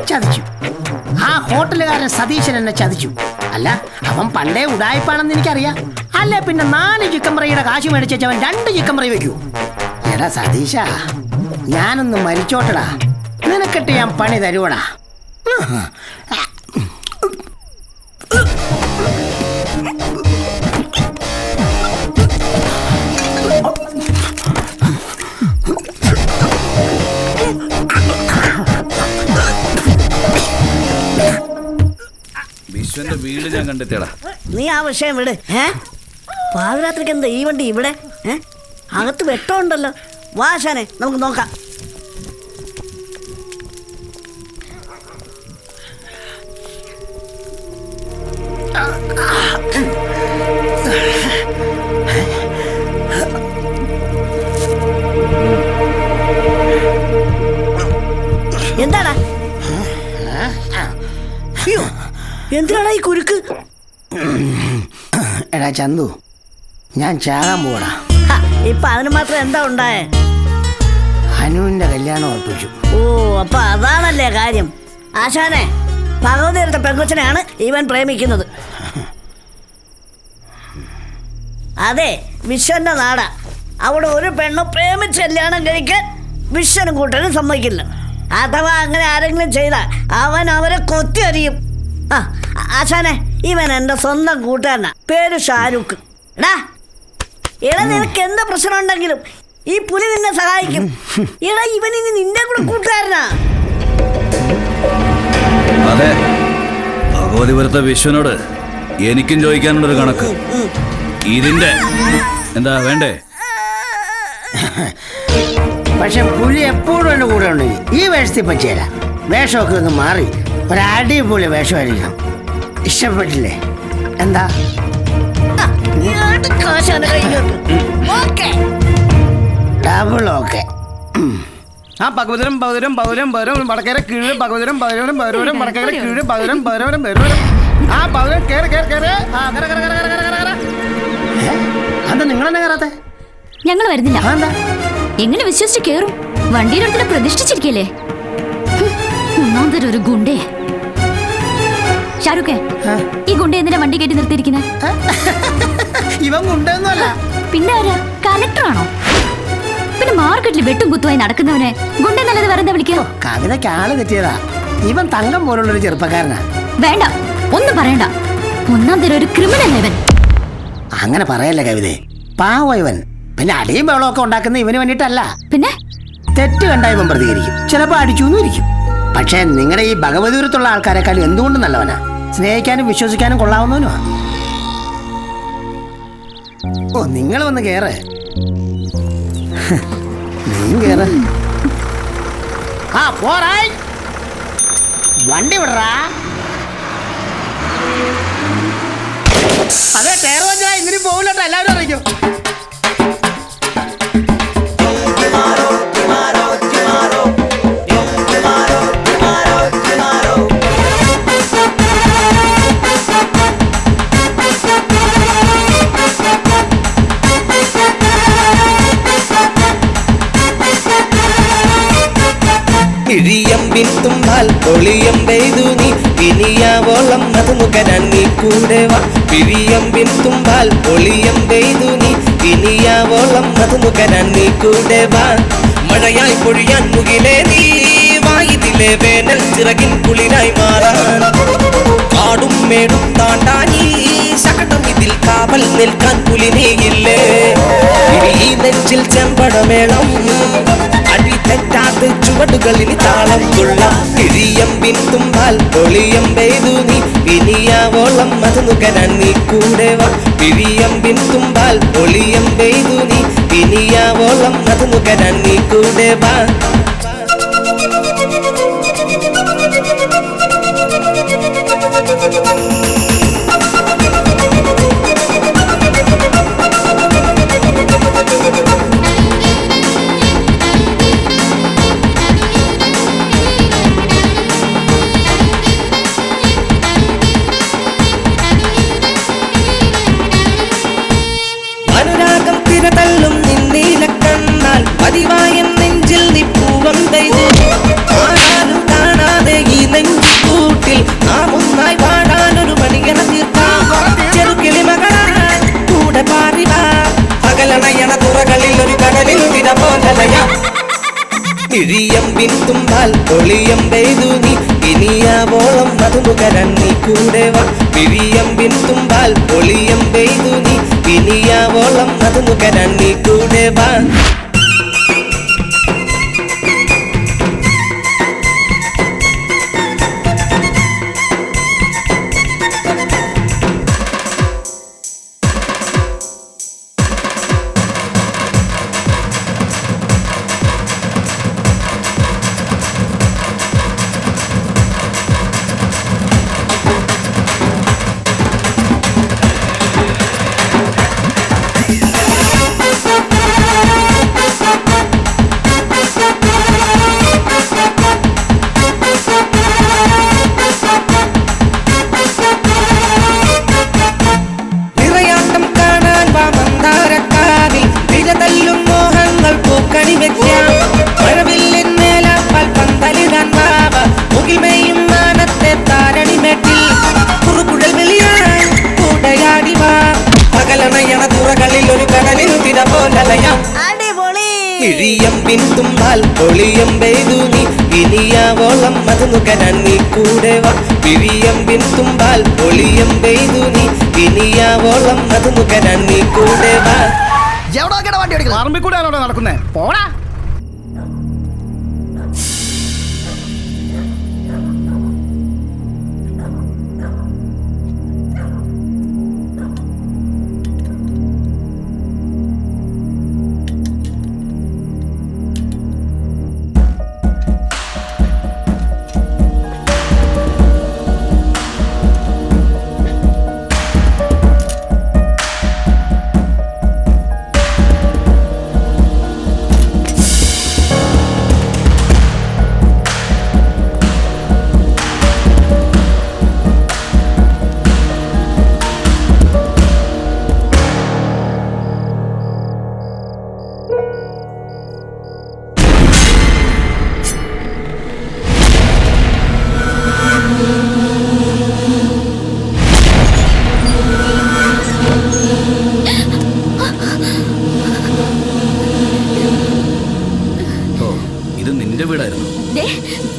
ചതിച്ചു. ആ ഹോട്ടലുകാരൻ സതീശൻ എന്നെ ചതിച്ചു. അല്ല, അവൻ പണ്ടേ ഉടായ്പാണെന്ന് എനിക്കറിയാം. അല്ല പിന്നെ 4 ചിക്കൻ ഫ്രൈയുടെ കാശ് മേടിച്ചവൻ 2 ചിക്കൻ ഫ്രൈ വെക്കൂ. എടാ സതീശ, ഞാനൊന്ന് മരിച്ചോട്ടടാ. നിനക്കിട്ട് ഞാൻ പണി തരുവടാ. വിശ്വന്റെ വീട് ഞാൻ കണ്ടെത്തിയടാ. നീ ആ വിഷയം വിട്. പാതിരാത്രിക്ക് എന്താ ഈ വണ്ടി ഇവിടെ? അകത്ത് വെട്ടമുണ്ടല്ലോ. വാശാനെ നമുക്ക് നോക്കാം. എന്താടാ? അയ്യോ, എന്തിനാടാ ഈ കുരുക്ക്? എടാ ചന്തു, ഞാൻ ചാകാൻ പോടാ. ഇപ്പൊ അതിന് മാത്രം എന്താ ഉണ്ടായേ? അനുവിന്റെ കല്യാണം ഉറപ്പിച്ചു. ഓ, അപ്പൊ അതാണല്ലേ കാര്യം. ആശാനെ, ഭഗവതിയുടെ പെങ്കൊച്ചനെയാണ് ഇവൻ പ്രേമിക്കുന്നത്. അതെ, വിശ്വന്റെ നാടാ. അവിടെ ഒരു പെണ്ണ് പ്രേമിച്ച് കല്യാണം കഴിക്കാൻ വിശ്വനും കൂട്ടനും സമ്മതിക്കില്ല. അഥവാ അങ്ങനെ ആരെങ്കിലും ചെയ്താൽ അവൻ അവരെ കൊത്തി അറിയും. ആ ആശാനെ, ഇവൻ എന്റെ സ്വന്തം കൂട്ടുകാരനാ. പേര് ഷാരൂഖ്. എടാ, നിനക്ക് എന്താ പ്രശ്നം ഉണ്ടെങ്കിലും ഈ പുലി നിന്നെ സഹായിക്കും. എടാ, ഇവൻ ഇനി നിന്റെ കൂടെ കൂട്ടുകാരനാ. അതെ, ഭഗവതിപുരത്തെ വിശ്വനോട് എനിക്കും ചോദിക്കാനുള്ളൊരു കണക്ക്. ഇതിന്റെ എന്താ വേണ്ടേ? പക്ഷെ പുലി എപ്പോഴും എന്റെ കൂടെ ഉണ്ടെങ്കിൽ ഈ വേഷത്തിൽ പറ്റിയല്ല. വേഷമൊക്കെ ഒന്ന് മാറി ഒരടിപൊളി വേഷമായിരിക്കണം. ഇഷ്ടപ്പെട്ടില്ലേ? എന്താ? Double okay. ആ ഭഗവതരം ഭഗവതരം ഭഗവരം ഭഗവരം വടക്കേരെ കീഴ് ഭഗവതരം ഭഗവരം ഭഗവരം വടക്കേരെ കീഴ് ഭഗവരം ഭഗവരം ഭഗവരം. ആ ഭഗവരം കേറ് കേറ് കേറ്. ആ കര കര കര കര കര കര. അത് നിങ്ങളെന്നെ കയറാത്തെ? ഞങ്ങൾ വരുന്നില്ല. എന്താ? എങ്ങനെ വിശ്വസിച്ച് കേറും? വണ്ടിയിലൊരുത്തിനെ പ്രതിഷ്ഠിച്ചിരിക്കല്ലേ. ഒന്നാമതൊരു ഒരു ഗുണ്ടേ. ഷാരൂഖേ, ഈ ഗുണ്ട എന്തിനാ വണ്ടി കയറ്റി നിർത്തിയിരിക്കുന്നത്? ഇവൻ ഗുണ്ടൊന്നുമല്ല. പിന്നെ ആരാ? കലക്ടറാണോ? പിന്നെ മാർക്കറ്റിൽ വെട്ടും കുത്തുമായി നടക്കുന്നവനെ ഗുണ്ട നല്ലത് വേറെ എന്താ വിളിക്കോ? കവിതയ്ക്ക് ആള് തെറ്റിയതാ. ഇവൻ തങ്കം പോലുള്ളൊരു ചെറുപ്പക്കാരനാ. വേണ്ട, ഒന്നും പറയണ്ട. ഒന്നാം തരം ഒരു ക്രിമിനൽ ഇവൻ. അങ്ങനെ പറയല്ലേ കവിതേ. പാവ ഇവൻ. പിന്നെ അടിയും ബഹളമൊക്കെ ഉണ്ടാക്കുന്ന ഇവന് വേണ്ടിട്ടല്ല. പിന്നെ തെറ്റ് കണ്ട ഇവൻ പ്രതികരിക്കും, ചിലപ്പോൾ അടിച്ചു ഇരിക്കും. പക്ഷേ നിങ്ങളുടെ ഈ ഭഗവതിപുരത്തുള്ള ആൾക്കാരെക്കാളും എന്തുകൊണ്ട് നല്ലവനാ, സ്നേഹിക്കാനും വിശ്വസിക്കാനും കൊള്ളാവുന്നവനുമാ. ഓ, നിങ്ങൾ വന്ന് കേറ്, നീ കേറ്. ആ പോറായി, വണ്ടി വിടറാ. അതെ, ടയർ പഞ്ചറായി, ഇന്നിനും പോകില്ലട്ടോ, എല്ലാവരും അറിയിക്കും. ഇഴിയമ്പിൻ തുമ്പാൽ ഒളിയം പെയ്തു നീ ഇനിയാവോളം അത് മുഖരാൻ നീ കൂടെ വാ. ഇഴിയമ്പിൻ തുമ്പാൽ ഒളിയം പെയ്തു നീ ഇനിയാവോളം അത് മുഖരാൻ നീ കൂടെ വാ. മഴയായി പൊഴിയാൻ മുകിലേ നീ വായിതിലെ വേനൽ ചിറകിൻ കുളിരായി മാറാൻ. കാടും മേടും താണ്ടാനീ ശകടം ഇതിൽ കാവൽ നിൽക്കാൻ പുലിനേയില്ലേ. ഈ നെഞ്ചിൽ ചെമ്പടമേളം അടി തെറ്റാത്ത ചുവടുകളിന് താളം കൊള്ളാം. ഇഴിയമ്പിൻ തുമ്പാൽ ഒളിയം പെയ്തു നീ ഇനിയാവോളം അത് നുകരാൻ നീ കൂടെ വാ. ഇഴിയമ്പിൻ തുമ്പാൽ ഒളിയം പെയ്തു നീ ഇനിയാവോളം അത് നുകരാൻ നീ കൂടെ വാ. അനുരാഗം തിരതല്ലും നിന്നീല കണ്ണാൽ പതിവായ നെഞ്ചിൽ നീ പൂവം പെയ്തു. ആരാരും കാണാതെ ഈ നെഞ്ചു കൂട്ടിൽ നാം ഒന്നായി പാടാനൊരു മണിയണ തീർക്കാം. ചെറുകിളി മകളാൻ കൂടെ പാറിവാ. പകലണയണ തുറകളിൽ ഒരു കടലിൽ തിര പോലലയാ. ഇഴിയമ്പിൻ തുമ്പാൽ ഒളിയം പെയ്തു നീ ഇനിയാവോളം അത് നുകരാൻ നീ കൂടെ വാ. ഇഴിയമ്പിൻ തുമ്പാൽ ഒളിയം പെയ്തു നീ ഇനിയാവോളം അത് നുകരാൻ നീ കൂടെ വാ. ഇഴിയമ്പിൻ തുമ്പാൽ ഒളിയം പെയ്തു നീ ഇനിയാവോളം അത് നുകരാൻ നീ കൂടെ വാ. ഇഴിയമ്പിൻ തുമ്പാൽ ഒളിയം പെയ്തു നീ ഇനിയാവോളം അത് നുകരാൻ നീ കൂടെ വാ. വണ്ടി ഓടിക്കുന്നത് പറമ്പിൽ കൂടെ ആണോ നടക്കുന്നേ? പോടാ.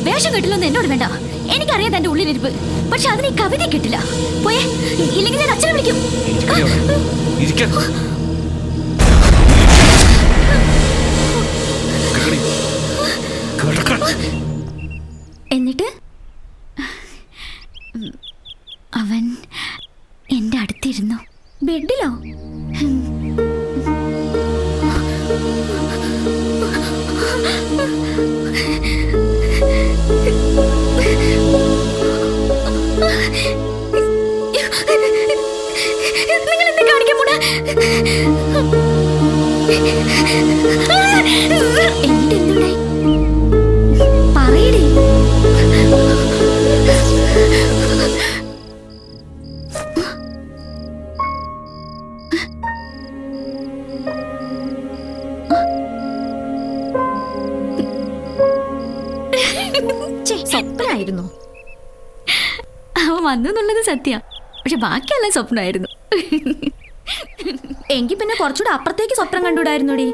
വേഷം കിട്ടില്ലെന്ന് എന്നോട് വേണ്ട. എനിക്കറിയാം തന്റെ ഉള്ളിലിരിപ്പ്. പക്ഷെ അതിന് ഈ കവിത കിട്ടില്ല. പോയേ, ഇല്ലെങ്കിൽ ഞാൻ അച്ഛനെ വിളിക്കും. എന്നിട്ട് അവൻ എന്റെ അടുത്തിരുന്നു. ബെഡിലോ? നിങ്ങൾ എന്താ കാണിക്കാൻ പോണ? എന്നിട്ട് എന്തുണ്ടായി? പറയടേ. സ്വപ്നായിരുന്നു. അവൻ വന്നു എന്നുള്ളത് സത്യം, പക്ഷെ ബാക്കിയെല്ലാം സ്വപ്നമായിരുന്നു. എങ്കിൽ പിന്നെ കുറച്ചുകൂടെ അപ്പുറത്തേക്ക് സ്വപ്നം കണ്ടുകൂടായിരുന്നോടി.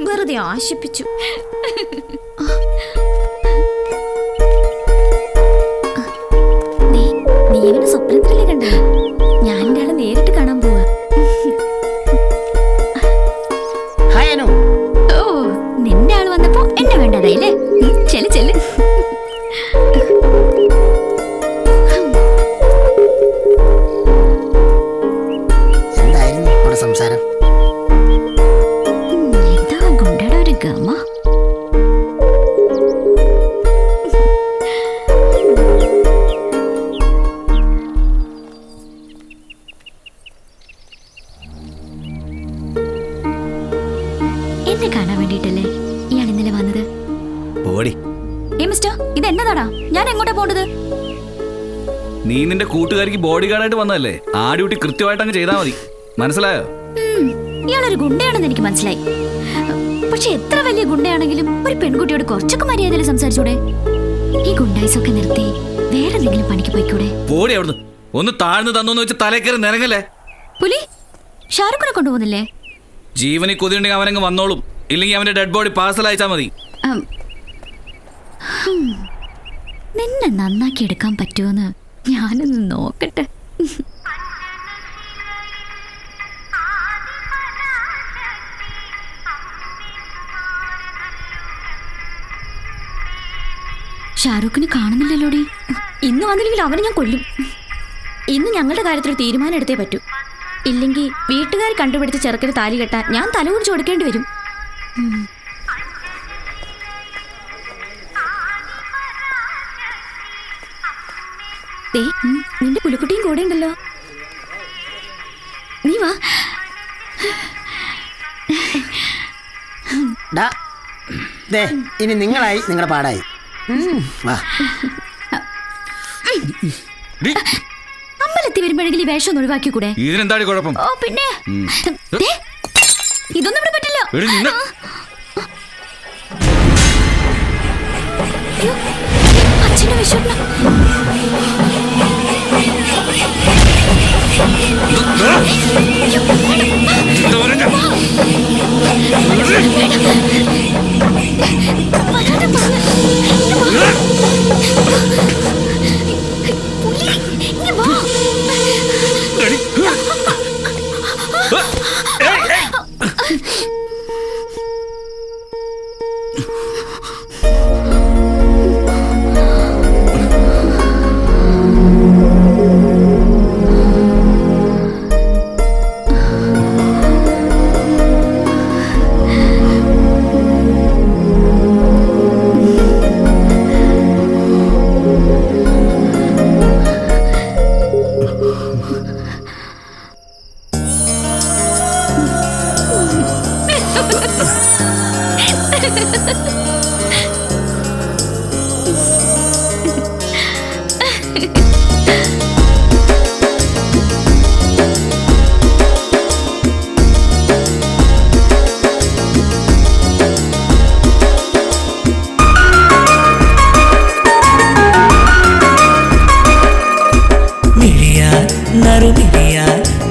വെറുതെ ആശിപ്പിച്ചു. നീ ഇവനെ സ്വപ്നത്തിലല്ലേ കണ്ടത്? ഞാൻ ഒരാളെ നേരിട്ട് കാണാൻ പോവാ. ഓ, നിന്റെ ആള് വന്നപ്പോ എന്നെ വേണ്ടതായില്ലേ? ചെല് ചെല്. സംസാരം എന്താ ഗുണ്ടയുടെ ഒരു ഗമ. എന്നെ കാണാൻ വേണ്ടിട്ടല്ലേ ഇയാൾ ഇന്നലെ വന്നത്? മിസ്റ്റർ, ഇത് എന്നതാടാ? ഞാൻ എങ്ങോട്ടാ പോണ്ടത്? നീ നിന്റെ കൂട്ടുകാരിക്ക് ബോഡി ഗാർഡായിട്ട് വന്നതല്ലേ? ആ ഡ്യൂട്ടി കൃത്യമായിട്ട് അങ്ങ് ചെയ്താൽ മതി. മനസ്സിലായോ? ഇയാളൊരു ഗുണ്ടയാണെന്ന് എനിക്ക് മനസ്സിലായി. പക്ഷെ എത്ര വലിയ ഗുണ്ടയാണെങ്കിലും ഒരു പെൺകുട്ടിയോട് കുറച്ചൊക്കെ മര്യാദയിൽ സംസാരിച്ചൂടെ? ഈ ഗുണ്ടായിസൊക്കെ നിർത്തി വേറെ എന്തെങ്കിലും പണിക്ക് പോയിക്കൂടെ? ബോഡി അവിടുന്ന് ഒന്ന് താഴ്ന്നു തന്നോന്ന് വെച്ച് തലേക്കറി നിരങ്ങല്ലേ? പുലി ഷാറുഖിനെ കൊണ്ടുപോകുന്നില്ലേ? ജീവനി കൊതിയുണ്ടെങ്കിൽ അവനങ്ങ് വന്നോളും. ഇല്ലെങ്കിൽ അവന്റെ ഡെഡ് ബോഡി പാഴ്സൽ അയച്ചാൽ മതി. നിന്നെ നന്നാക്കി എടുക്കാൻ പറ്റുമെന്ന് ഞാനൊന്ന് നോക്കട്ടെ. ഷാരൂഖിനെ കാണുന്നില്ലല്ലോടി. ഇന്ന് വന്നില്ലെങ്കിൽ അവനെ ഞാൻ കൊല്ലും. ഇന്ന് ഞങ്ങളുടെ കാര്യത്തിൽ തീരുമാനം എടുത്തേ പറ്റൂ. ഇല്ലെങ്കിൽ വീട്ടുകാർ കണ്ടുപിടിച്ച് ചെറുക്കന് താലി കെട്ടാൻ ഞാൻ തല കുടിച്ച് കൊടുക്കേണ്ടി വരും. നിന്റെ പുലിക്കുട്ടിയും കൂടെ ഉണ്ടല്ലോ. നീ വാ. ഇനി നിങ്ങളായി, നിങ്ങളുടെ പാടായി. അമ്പലത്തിൽ വരുമ്പോഴെങ്കിലും ഈ വേഷം ഒന്ന് ഒഴിവാക്കി കൂടെ? ഇതിനെന്താണ് കുഴപ്പം? ഓ പിന്നെ ഇതൊന്നും ഇവിടെ പറ്റില്ല. അച്ഛന്റെ വിശ്വ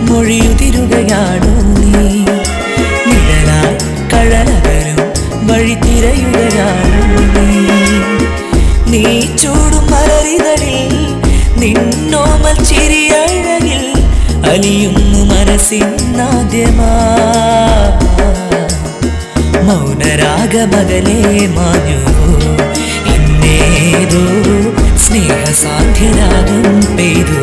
മൊഴിയുതിരുകയാണോ നീ? നിഴലാൽ കഴലകരും വഴി തിരയുകയാണോ നീ ചൂടും മലരിതളിൽ നിന്നോമൽ ചിരിയഴകിൽ അലിയുന്നു മനസ്സിനാദ്യമാ മൗനരാഗമകലേ മാഞ്ഞു എന്നേതോ സ്നേഹസാധ്യരാഗം പെയ്തു.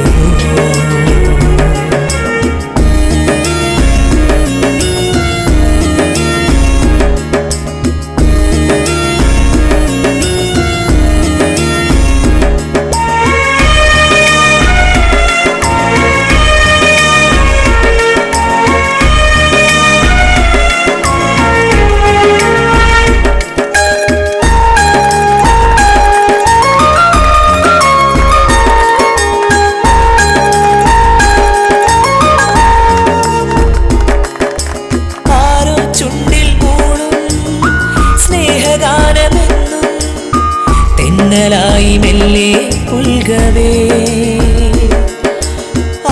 ായി മെല്ലെ പുൽകവേ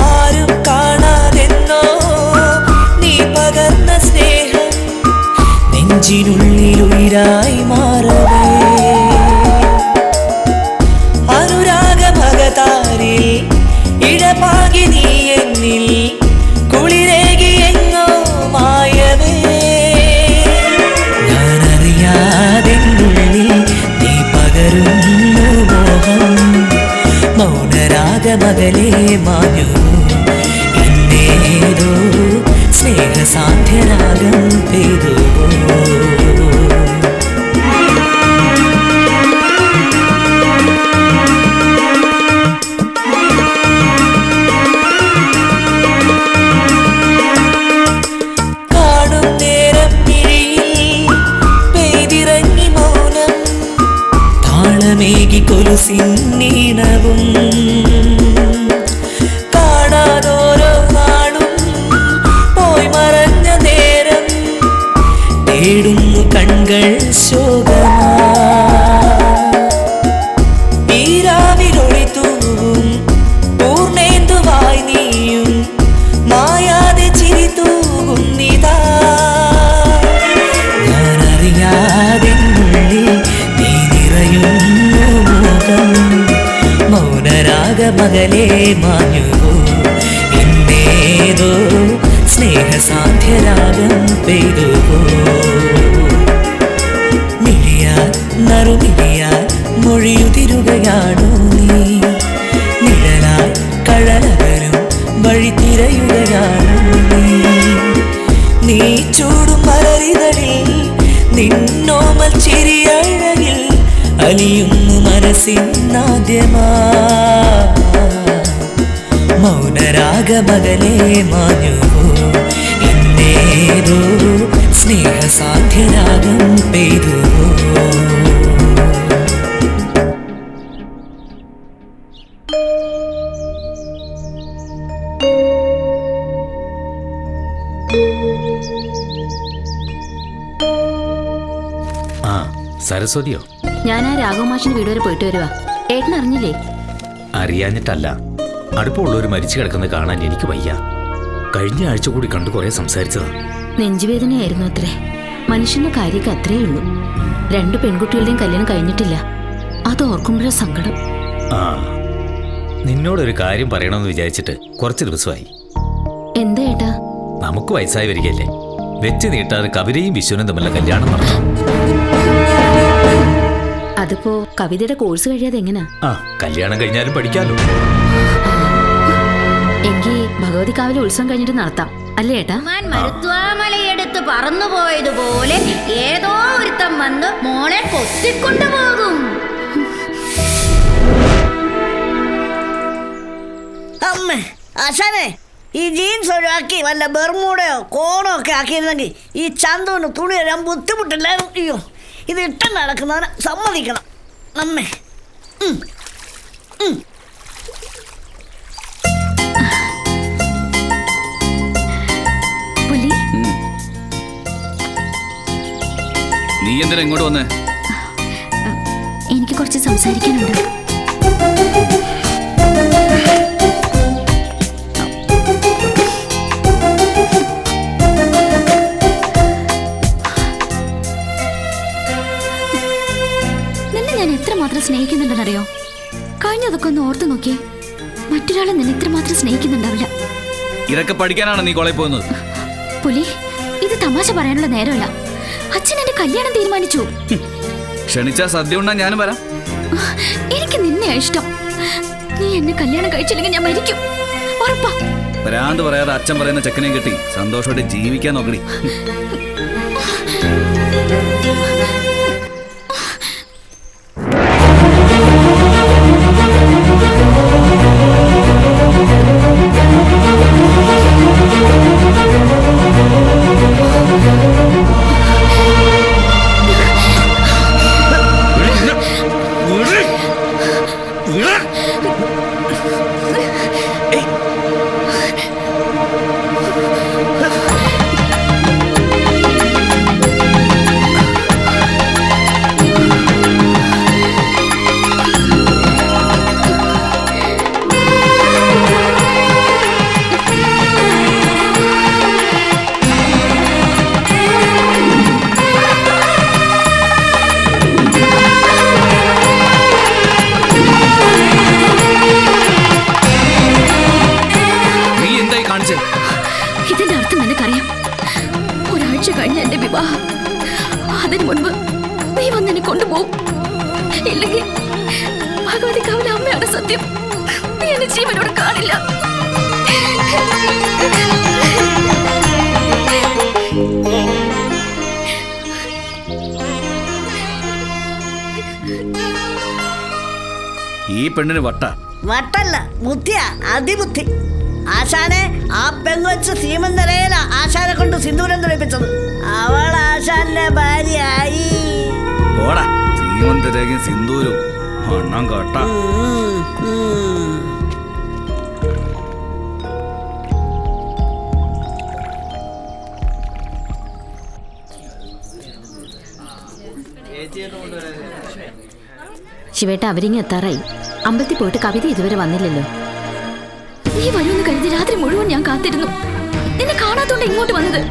ആരും കാണാതെന്നോ നീ പകർന്ന സ്നേഹം നെഞ്ചിനുള്ളിൽ ഉയിരായി മാറവേ അനുരാഗമകതാരിൽ ഇഴപാകി നീ എന്നിൽ കുളിരേകി എങ്ങോ മായവേ ഞാനറിയാതെന്നുള്ളിൽ നീ പകരുന്നു മോഹം മൗനരാഗമകലേ മാഞ്ഞു എന്നേതോ സ്നേഹസാധ്യരാഗം പെയ്തു. കാണും നേരം മിഴിയിൽ പെയ്തിറങ്ങി മൗനം താളമേകി കൊലുസിന്നീണവും കാണാതോരോ നാടും പോയി മറഞ്ഞ നേരം തേടുന്നു കൺകൾ ശോകമാ ഈരാവിലൊളിത്തൂവും പൂർണ്ണേന്തുവായി നീയും മായാതെ ചിരി തൂകുന്നിതാ ഞാനറിയാതെന്നുള്ളിൽ നീ നിറയുന്നു മുഖം മൗനരാഗമകലേ മാഞ്ഞുവോ എന്നേതോ സ്നേഹസാധ്യരാഗം പെയ്തുവോ മിഴിയാൽ നറുമിഴിയാൽ മൊഴിയുതിരുകയാണോ നീ നിഴലാൽ കഴലകരും വഴി തിരയുകയാണോ നീ ചൂടും മലരിതളിൽ നിന്നോമൽ ചിരിയഴകിൽ അലിയുന്നു മനസ്സിനാദ്യമാ മൗനരാഗമകലേ മാഞ്ഞുവോ എന്നേതോ സ്നേഹസാധ്യരാഗം പെയ്തുവോ. ആ സരസ്വതിയോ? ഞാൻ ആ രാഘവമാഷിന്റെ വീട് വരെ പോയിട്ട് വരുവാ. ഏട്ടൻ അറിഞ്ഞില്ലേ? അറിയാഞ്ഞിട്ടല്ല, അടുപ്പമുള്ളവർ മരിച്ചു കിടക്കുന്നത് കാണാൻ എനിക്ക് വയ്യ. കഴിഞ്ഞ ആഴ്ച കൂടി കണ്ടു കുറെ സംസാരിച്ചതാ. നെഞ്ചുവേദനയായിരുന്നു അത്രേ. മനുഷ്യന്റെ കാര്യമൊക്കെ അത്രേ ഉള്ളൂ. 2 പെൺകുട്ടികളുടെയും കല്യാണം കഴിഞ്ഞിട്ടില്ല. അത് ഓർക്കുമ്പോഴാ സങ്കടം. ആ നിന്നോടൊരു കാര്യം പറയണമെന്ന് വിചാരിച്ചിട്ട് കുറച്ച് ദിവസമായി. എന്താ ഏട്ടാ? നമുക്ക് വയസ്സായി വരികയല്ലേ, വെച്ച് നീട്ടാതെ കവിതയും വിശ്വനും തമ്മിലുള്ള കല്യാണം നടന്നു. അതിപ്പോ കവിതയുടെ കോഴ്സ് കഴിയാതെ എങ്ങനാ? ആ കല്യാണം കഴിഞ്ഞാലും പഠിക്കാലോ. എങ്കിൽ ഭഗവതിക്കാവിലെ ഉത്സവം കഴിഞ്ഞിട്ട് നടത്താം അല്ലേ ഏട്ടാ? മരുത്വാമലയെടുത്ത് പറന്നുപോയതുപോലെ ഏതോ ഒരുത്തം വന്ന് മോളെ കൊത്തിക്കൊണ്ടുപോകും. അമ്മേ ആശാനെ, ഈ ജീൻസ് ഒഴിവാക്കി വല്ല ബെർമൂടയോ കോണോ ഒക്കെ ആക്കിയിരുന്നെങ്കിൽ ഈ ചന്തുവിന് തുണി വരാൻ ബുദ്ധിമുട്ടില്ലായിരുന്നു. അയ്യോ, ഇത് ഇട്ടം നടക്കുന്നവനെ സമ്മതിക്കണം അമ്മേ. നീ എന്തിനാ ഇങ്ങോട്ട് വന്നേ? എനിക്ക് കുറച്ച് സംസാരിക്കാനുണ്ട്. നിന്നെ ഞാൻ എത്രമാത്രം സ്നേഹിക്കുന്നുണ്ടെന്നറിയോ? കഴിഞ്ഞതൊക്കെ ഒന്ന് ഓർത്തു നോക്കിയേ. മറ്റൊരാളെ നിന്നെ ഇത്രമാത്രം സ്നേഹിക്കുന്നുണ്ടാവില്ല. ഇതൊക്കെ പഠിക്കാനാണ് നീ കോളേജിൽ പോകുന്നത്? പുലി, ഇത് തമാശ പറയാനുള്ള നേരമല്ല. അച്ഛൻ എന്റെ കല്യാണം തീരുമാനിച്ചു. ക്ഷണിച്ചാ സദ്യ ഉണ്ണാൻ ഞാനും വരാം. എനിക്ക് നിന്നെയാ ഇഷ്ടം. നീ എന്നെ കല്യാണം കഴിച്ചില്ലെങ്കിൽ ഞാൻ മരിക്കും. ഉറപ്പാ. ഭ്രാന്ത് പറയാതെ അച്ഛൻ പറയുന്ന ചെക്കനെ കിട്ടി സന്തോഷമായിട്ട് ജീവിക്കാൻ നോക്കടി. ഇതിന്റെ അർത്ഥം നിനക്കറിയാം. ഒരാഴ്ച കഴിഞ്ഞ എന്റെ വിവാഹം. അതിനു മുൻപ് നീ വന്നെന്നെ കൊണ്ടുപോകും. ഇല്ലെങ്കിൽ ഭഗവതി കാവിലെ അമ്മയാണ് സത്യം. നീ എന്നെ ജീവനോട് കാണില്ല. ഈ പെണ്ണിന് വട്ടല്ല, ബുദ്ധിയാ, അതിബുദ്ധി. ആശാനെ, ആ പെങ്കൊച്ച് സീമന്തരയില ആശാനെ കൊണ്ട് സിന്ദൂരം തുളിപ്പിച്ചത്. അവൾ ആശാന്റെ ഭാര്യയായി. ഓടാ, സീമന്തരേഖയും സിന്ദൂരും മണ്ണം കട്ട. ശിവേട്ട, അവരിങ്ങ് എത്താറായി. അമ്പലത്തിൽ പോയിട്ട് കവിത ഇതുവരെ വന്നില്ലല്ലോ. നീ വരുമെന്ന് കരുതി രാത്രി മുഴുവൻ ഞാൻ കാത്തിരുന്നു. നിന്നെ കാണാത്തോണ്ട് ഇങ്ങോട്ട് വന്നത്.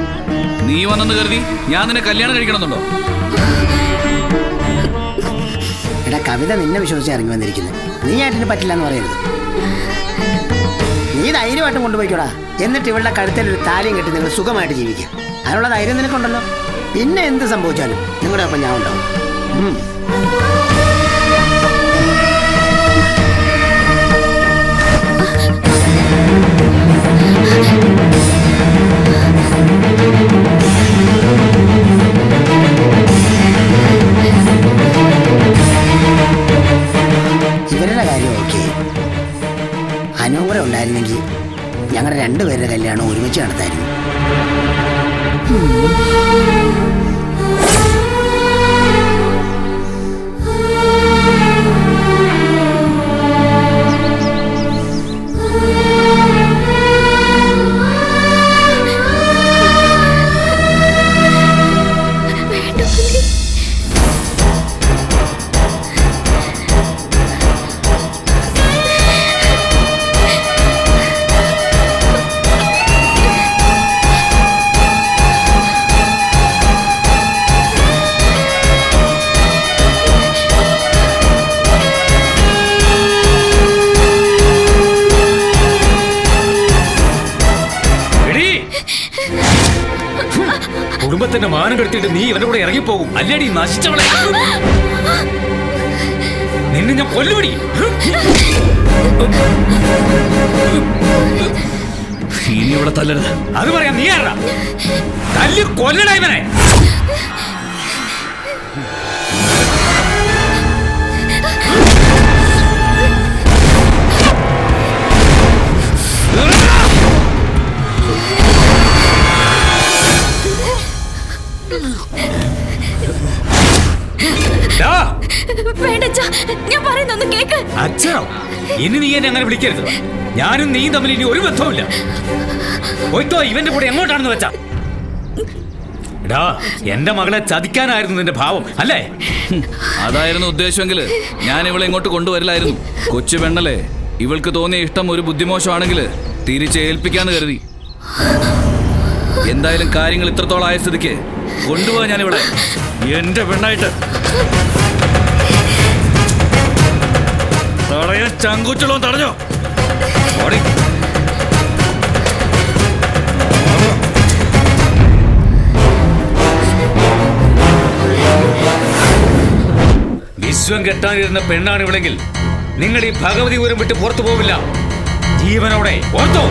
നീ വന്നെന്ന് കരുതി ഞാൻ നിന്നെ കല്യാണം കഴിക്കണമെന്നുണ്ടോ? എടാ, കവിത നിന്നെ വിശ്വസിച്ച് ഇറങ്ങി വന്നിരിക്കുന്നു. നീ ആയിട്ടിന് പറ്റില്ല എന്ന് പറയരുത്. നീ ധൈര്യമായിട്ടും കൊണ്ടുപോയിക്കോടാ. എന്നിട്ട് ഇവളുടെ കഴുത്തിൽ ഒരു താലിയും കെട്ടി നിങ്ങൾ സുഖമായിട്ട് ജീവിക്കുക. അതിനുള്ള ധൈര്യം നിനക്കുണ്ടല്ലോ. പിന്നെ എന്ത് സംഭവിച്ചാലും നിങ്ങളുടെ ഒപ്പം ഞാൻ ഉണ്ടാവും. ഇവരുടെ കാര്യം ഓക്കെ. അനുവും കൂടെ ഉണ്ടായിരുന്നെങ്കിൽ ഞങ്ങളുടെ രണ്ടുപേരുടെ കല്യാണം ഒരുമിച്ച് നടത്തായിരുന്നു. കുടുംബത്തിന്റെ മാനം കെടുത്തിട്ട് നീ ഇവന്റെ കൂടെ ഇറങ്ങിപ്പോകും. അല്ലേടി നശിച്ചവളെ, നിന്നെ ഞാൻ കൊല്ലുപടി. ഇനി ഇവിടെ തല്ലരുത്. അത് പറയാം. നീ ആരാ? തല്ലി കൊല്ലടാ ഇവനെ. അച്ഛനോ? ഇനി നീ എന്നെ അങ്ങനെ വിളിക്കരുത്. ഞാനും നീയും തമ്മിൽ ഇനി ഒരു ബന്ധവുമില്ല. പോയിട്ടോ ഇവന്റെ കൂടെ എങ്ങോട്ടാണെന്ന് വെച്ചാ. എടാ, എന്റെ മകളെ ചതിക്കാനായിരുന്നു നിന്റെ ഭാവം അല്ലേ? അതായിരുന്നു ഉദ്ദേശമെങ്കിൽ ഞാൻ ഇവളെ ഇങ്ങോട്ട് കൊണ്ടുവരില്ലായിരുന്നു. കൊച്ചു പെണ്ണല്ലേ, ഇവൾക്ക് തോന്നിയ ഇഷ്ടം ഒരു ബുദ്ധിമോശമാണെങ്കിൽ തിരിച്ചേൽപ്പിക്കാന്ന് കരുതി. എന്തായാലും കാര്യങ്ങൾ ഇത്രത്തോളം ആയ സ്ഥിതിക്ക് കൊണ്ടുപോകാൻ ഞാനിവിടെ എന്റെ പെണ്ണായിട്ട്. തടയാൻ ചങ്കൂച്ചുള്ളോ തടഞ്ഞോ? ഓടി. വിശ്വം കെട്ടാനിരുന്ന പെണ്ണാണ് ഇവിടെങ്കിൽ നിങ്ങൾ ഈ ഭഗവതിപുരം വിട്ട് പുറത്തു പോവില്ല. ജീവനോടെ ഓർത്തോ.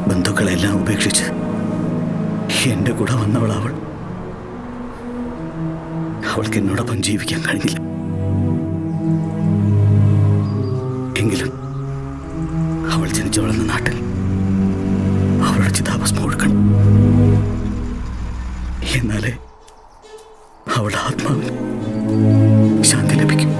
ബന്ധുക്കളെല്ലാം ഉപേക്ഷിച്ച് എന്റെ കൂടെ വന്നവൾ അവൾക്ക് എന്നോടൊപ്പം ജീവിക്കാൻ കഴിഞ്ഞില്ല. എങ്കിലും അവൾ ജനിച്ചു വളർന്ന നാട്ടിൽ അവളുടെ ചിതാഭസ്മം ഒഴുക്കണം. എന്നാലേ അവളുടെ ആത്മാവിന് ശാന്തി ലഭിക്കും.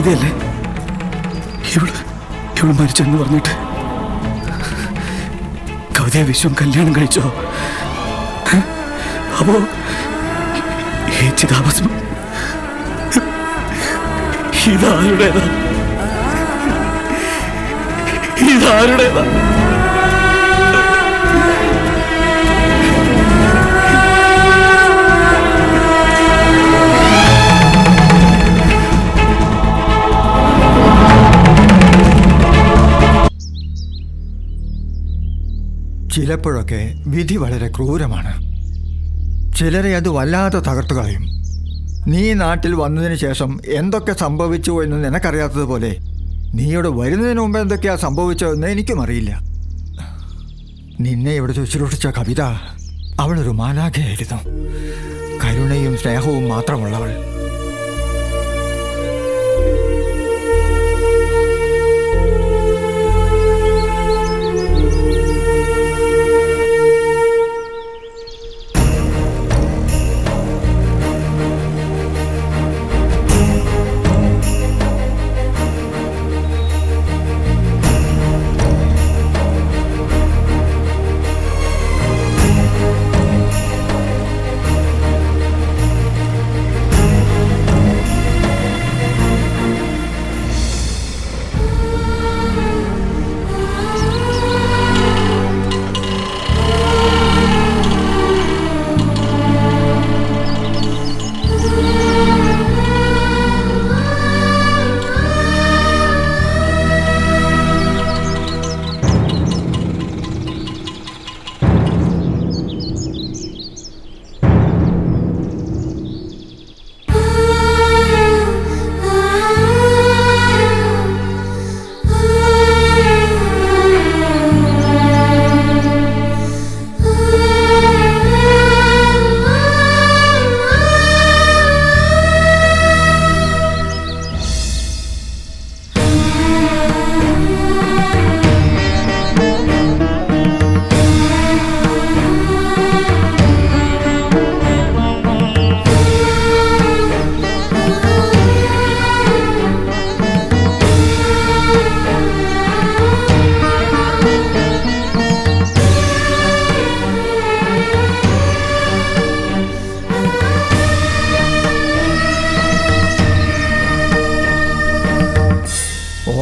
കവിതയല്ലേ? ഇവള് മരിച്ചെന്ന് പറഞ്ഞിട്ട് കവിതയെ വിശ്വം കല്യാണം കഴിച്ചോ? അപ്പോ ഈ ചിതാഭസ്മം ഇതാരുടേതാ? ഇതാരുടേതാ? ചിലപ്പോഴൊക്കെ വിധി വളരെ ക്രൂരമാണ്. ചിലരെ അത് വല്ലാതെ തകർത്തു കളയും. നീ നാട്ടിൽ വന്നതിന് ശേഷം എന്തൊക്കെ സംഭവിച്ചു എന്ന് നിനക്കറിയാത്തതുപോലെ നീയോട് വരുന്നതിന് മുമ്പ് എന്തൊക്കെയാ സംഭവിച്ചതെന്ന് എനിക്കും അറിയില്ല. നിന്നെ ഇവിടെ ശുശ്രൂഷിച്ച കവിത അവളൊരു മാലാഖയായിരുന്നു. കരുണയും സ്നേഹവും മാത്രമുള്ളവൾ.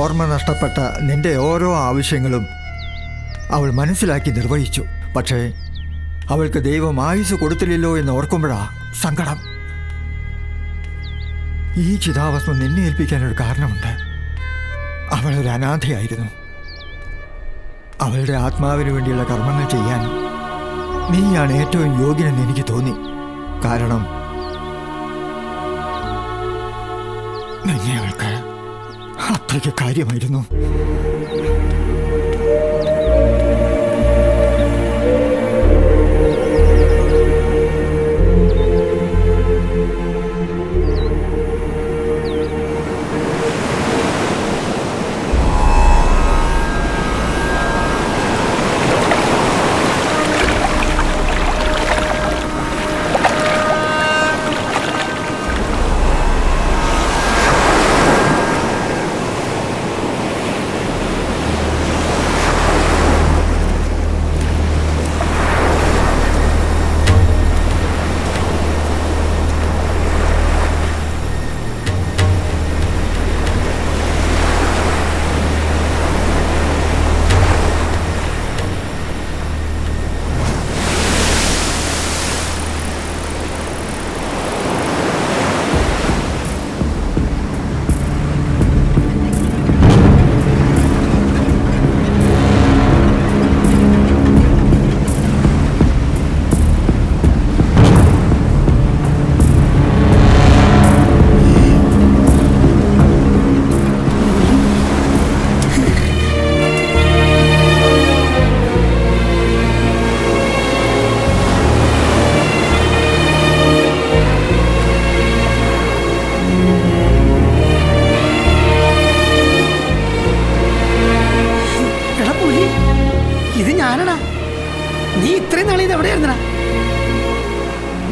ഓർമ്മ നഷ്ടപ്പെട്ട നിന്റെ ഓരോ ആവശ്യങ്ങളും അവൾ മനസ്സിലാക്കി നിർവഹിച്ചു. പക്ഷേ അവൾക്ക് ദൈവം ആയുസ് കൊടുത്തില്ലല്ലോ എന്ന് ഓർക്കുമ്പോഴാ സങ്കടം. ഈ ചിതാഭസ്മം നിന്നെ ഏൽപ്പിക്കാനൊരു കാരണമുണ്ട്. അവളൊരു അനാഥയായിരുന്നു. അവളുടെ ആത്മാവിന് വേണ്ടിയുള്ള കർമ്മങ്ങൾ ചെയ്യാൻ നീയാണ് ഏറ്റവും യോഗ്യനെന്ന് എനിക്ക് തോന്നി. കാരണം നിന്നെ അവൾക്ക് അത്രയ്ക്ക് കാര്യമായിരുന്നു.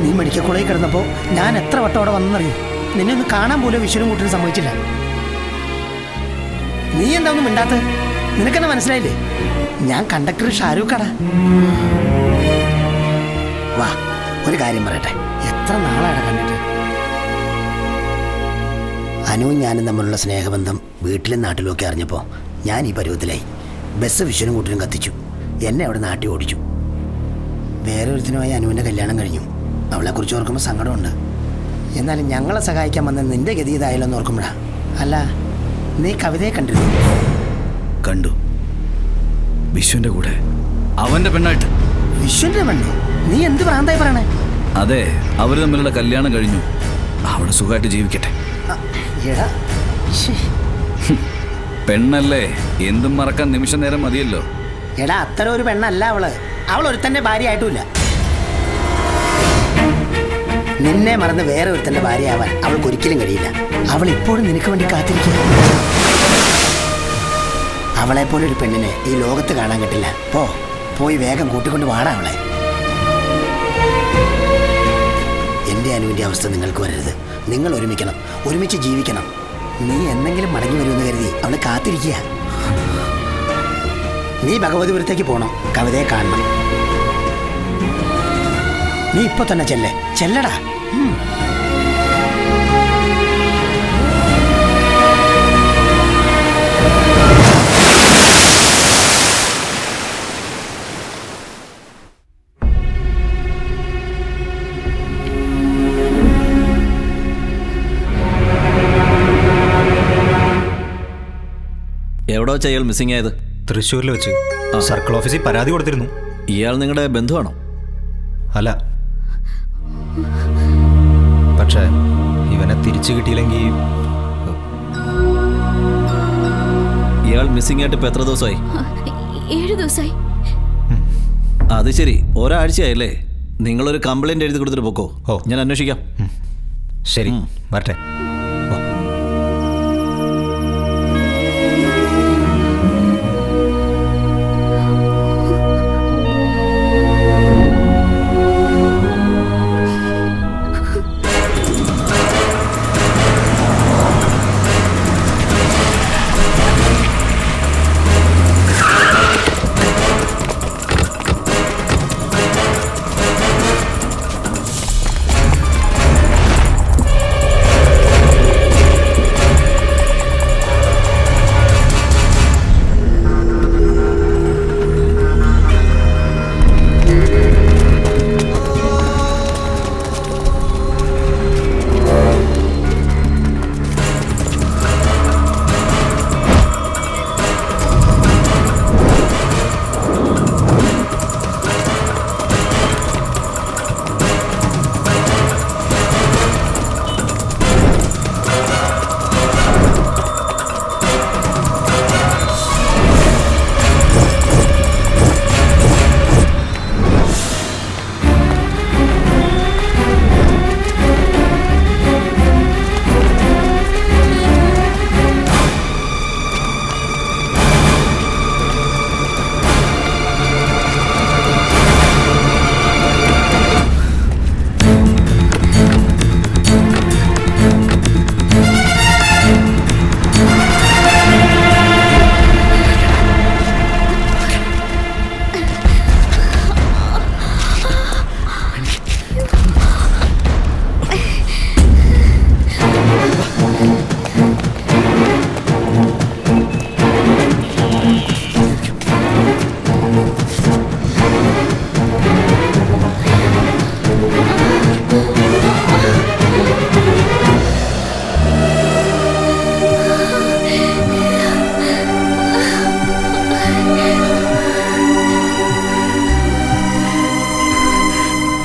നീ മെഡിക്കൽ കോളേജിൽ കിടന്നപ്പോൾ ഞാൻ എത്ര വട്ടം അവിടെ വന്നറിയും. നിന്നെ ഒന്ന് കാണാൻ പോലും വിശ്വനും കൂട്ടിന് സമ്മതിച്ചില്ല. നീ എന്താ ഒന്നും മിണ്ടാത്ത? നിനക്കെന്നെ മനസ്സിലായില്ലേ? ഞാൻ കണ്ടക്ടർ ഷാരൂഖാടാ. വാ, ഒരു കാര്യം പറയട്ടെ. എത്ര നാളാണ് കണ്ടിട്ട്. അനുവും ഞാനും തമ്മിലുള്ള സ്നേഹബന്ധം വീട്ടിലും നാട്ടിലും ഒക്കെ അറിഞ്ഞപ്പോൾ ഞാൻ ഈ പരുവത്തിലായി. ബസ് വിശ്വനും കൂട്ടിനും കത്തിച്ചു. എന്നെ അവിടെ നാട്ടി ഓടിച്ചു. വേറെ ഒരുത്തിനുമായി അനുവിൻ്റെ കല്യാണം കഴിഞ്ഞു. അവളെക്കുറിച്ച് ഓർക്കുമ്പോൾ സങ്കടമുണ്ട്. എന്നാലും ഞങ്ങളെ സഹായിക്കാൻ വന്ന നിന്റെ ഗതി ഇതായല്ലോ എന്ന് ഓർക്കുമ്പോഴാ. അല്ല, നീ കവിതയെ കണ്ടിരുന്നു? കണ്ടു. വിശ്വന്റെ കൂടെ അവന്റെ പെണ്ണായിട്ട്. വിശ്വന്റെ പെണ്ണോ? നീ എന്ത് ഭ്രാന്തായി പറയണേ? അതെ, അവര് തമ്മിലുള്ള കല്യാണം കഴിഞ്ഞു. അവിടെ സുഖമായിട്ട് ജീവിക്കട്ടെ. എടാ, പെണ്ണല്ലേ, എന്തും മറക്കാൻ നിമിഷ നേരം മതിയല്ലോ. എടാ, അത്തരം ഒരു പെണ്ണല്ല അവള്. അവൾ ഒരുത്തന്റെ ഭാര്യ ആയിട്ടുമില്ല. നിന്നെ മറന്ന് വേറെ ഒരുത്തന്റെ ഭാര്യയാവാൻ അവൾക്ക് ഒരിക്കലും കഴിയില്ല. അവൾ ഇപ്പോഴും നിനക്ക് വേണ്ടി കാത്തിരിക്കുക. അവളെപ്പോലെ ഒരു പെണ്ണിനെ ഈ ലോകത്ത് കാണാൻ കിട്ടില്ല. പോയി വേഗം കൂട്ടിക്കൊണ്ട് വാടാ അവളെ. എൻ്റെ അനുവിൻ്റെ അവസ്ഥ നിങ്ങൾക്ക് വരരുത്. നിങ്ങൾ ഒരുമിക്കണം, ഒരുമിച്ച് ജീവിക്കണം. നീ എന്നെങ്കിലും മടങ്ങി വരുമെന്ന് കരുതി അവള് കാത്തിരിക്കുക. നീ ഭഗവതിപുരത്തേക്ക് പോകണം, കവിതയെ കാണണം. നീ ഇപ്പൊ തന്നെ ചെല്ലടാ. എവിടെ വെച്ചാ ഇയാൾ മിസ്സിംഗ് ആയത്? തൃശ്ശൂരിൽ വെച്ച് സർക്കിൾ ഓഫീസിൽ പരാതി കൊടുത്തിരുന്നു. ഇയാൾ നിങ്ങളുടെ ബന്ധുവാണോ? അല്ല, പക്ഷേ ഇവനെ തിരിച്ചു കിട്ടിയില്ലെങ്കിൽ. ഇയാൾ മിസ്സിംഗ് ആയിട്ട് ഇപ്പൊ എത്ര ദിവസമായി? 7 ദിവസമായി. അത് ശരി, ഒരാഴ്ചയായല്ലേ? നിങ്ങളൊരു കംപ്ലൈന്റ് എഴുതി കൊടുത്തിട്ട് പോക്കോ. ഞാൻ അന്വേഷിക്കാം. ശരി, വരട്ടെ.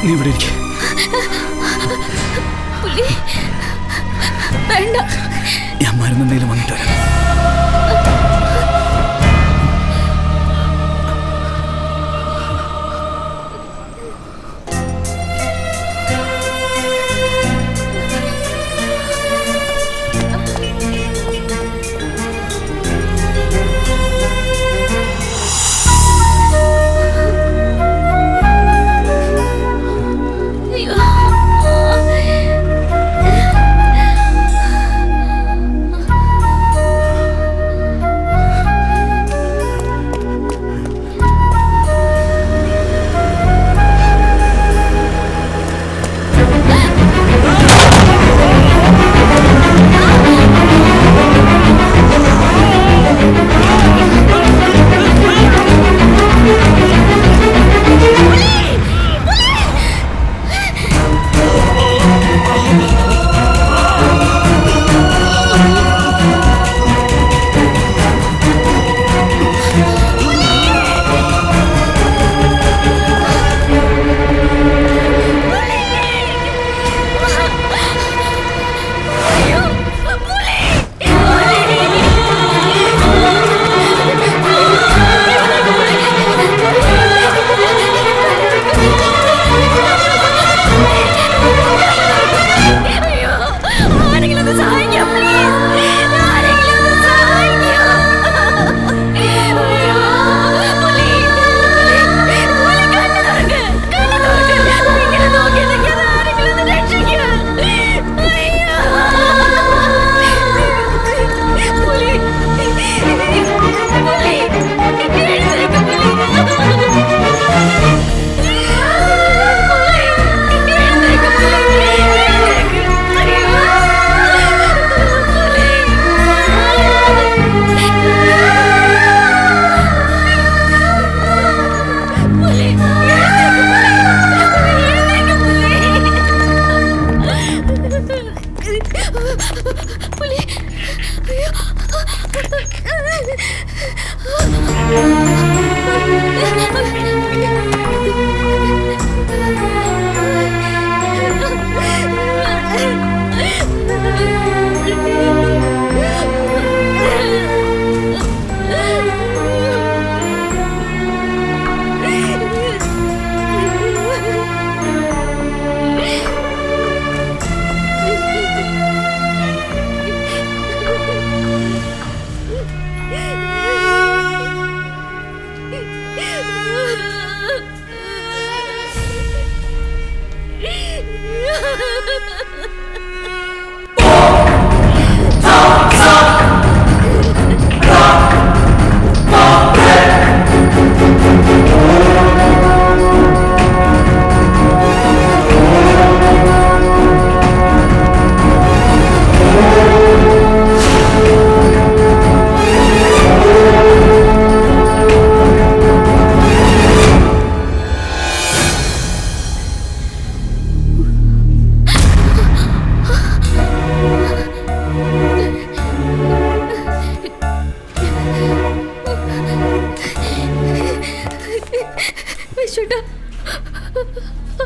നീ ഇവിടെ ഇരിക്കെ. ഞാൻ മരുന്നെന്തെങ്കിലും വാങ്ങിട്ട് വരാം.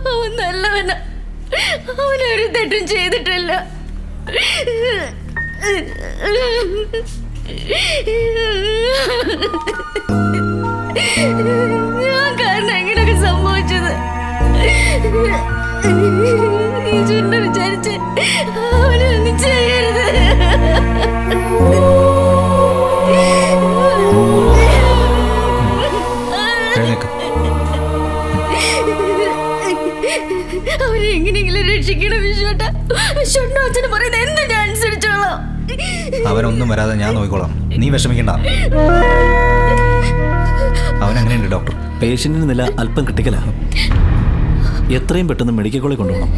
അവൻ നല്ലവനാ, അവനൊരു തെറ്റും ചെയ്തിട്ടില്ല. ഞാൻ കാരണം എങ്ങനെയൊക്കെ സംഭവിച്ചത് ഈശ്വരനെ വിചാരിച്ച് അവനൊന്നും ചെയ്യരുത്. അവരെ എങ്ങനെയെങ്കിലും രക്ഷിക്കണം വിശ്വട്ട. വിശ്വട്ട അച്ഛന് പറയുന്നത് എന്ത് ഞാൻ അനുസരിച്ചോളാം. അവനൊന്നും വരാതെ ഞാൻ നോക്കിക്കോളാം, നീ വിഷമിക്കണ്ട. അവൻ എങ്ങനെയുണ്ട് ഡോക്ടർ? പേഷ്യന്റിന് നില അല്പം ക്രിട്ടിക്കലാ. എത്രയും പെട്ടെന്ന് മെഡിക്കൽ കോളേജ് കൊണ്ടുപോകണം.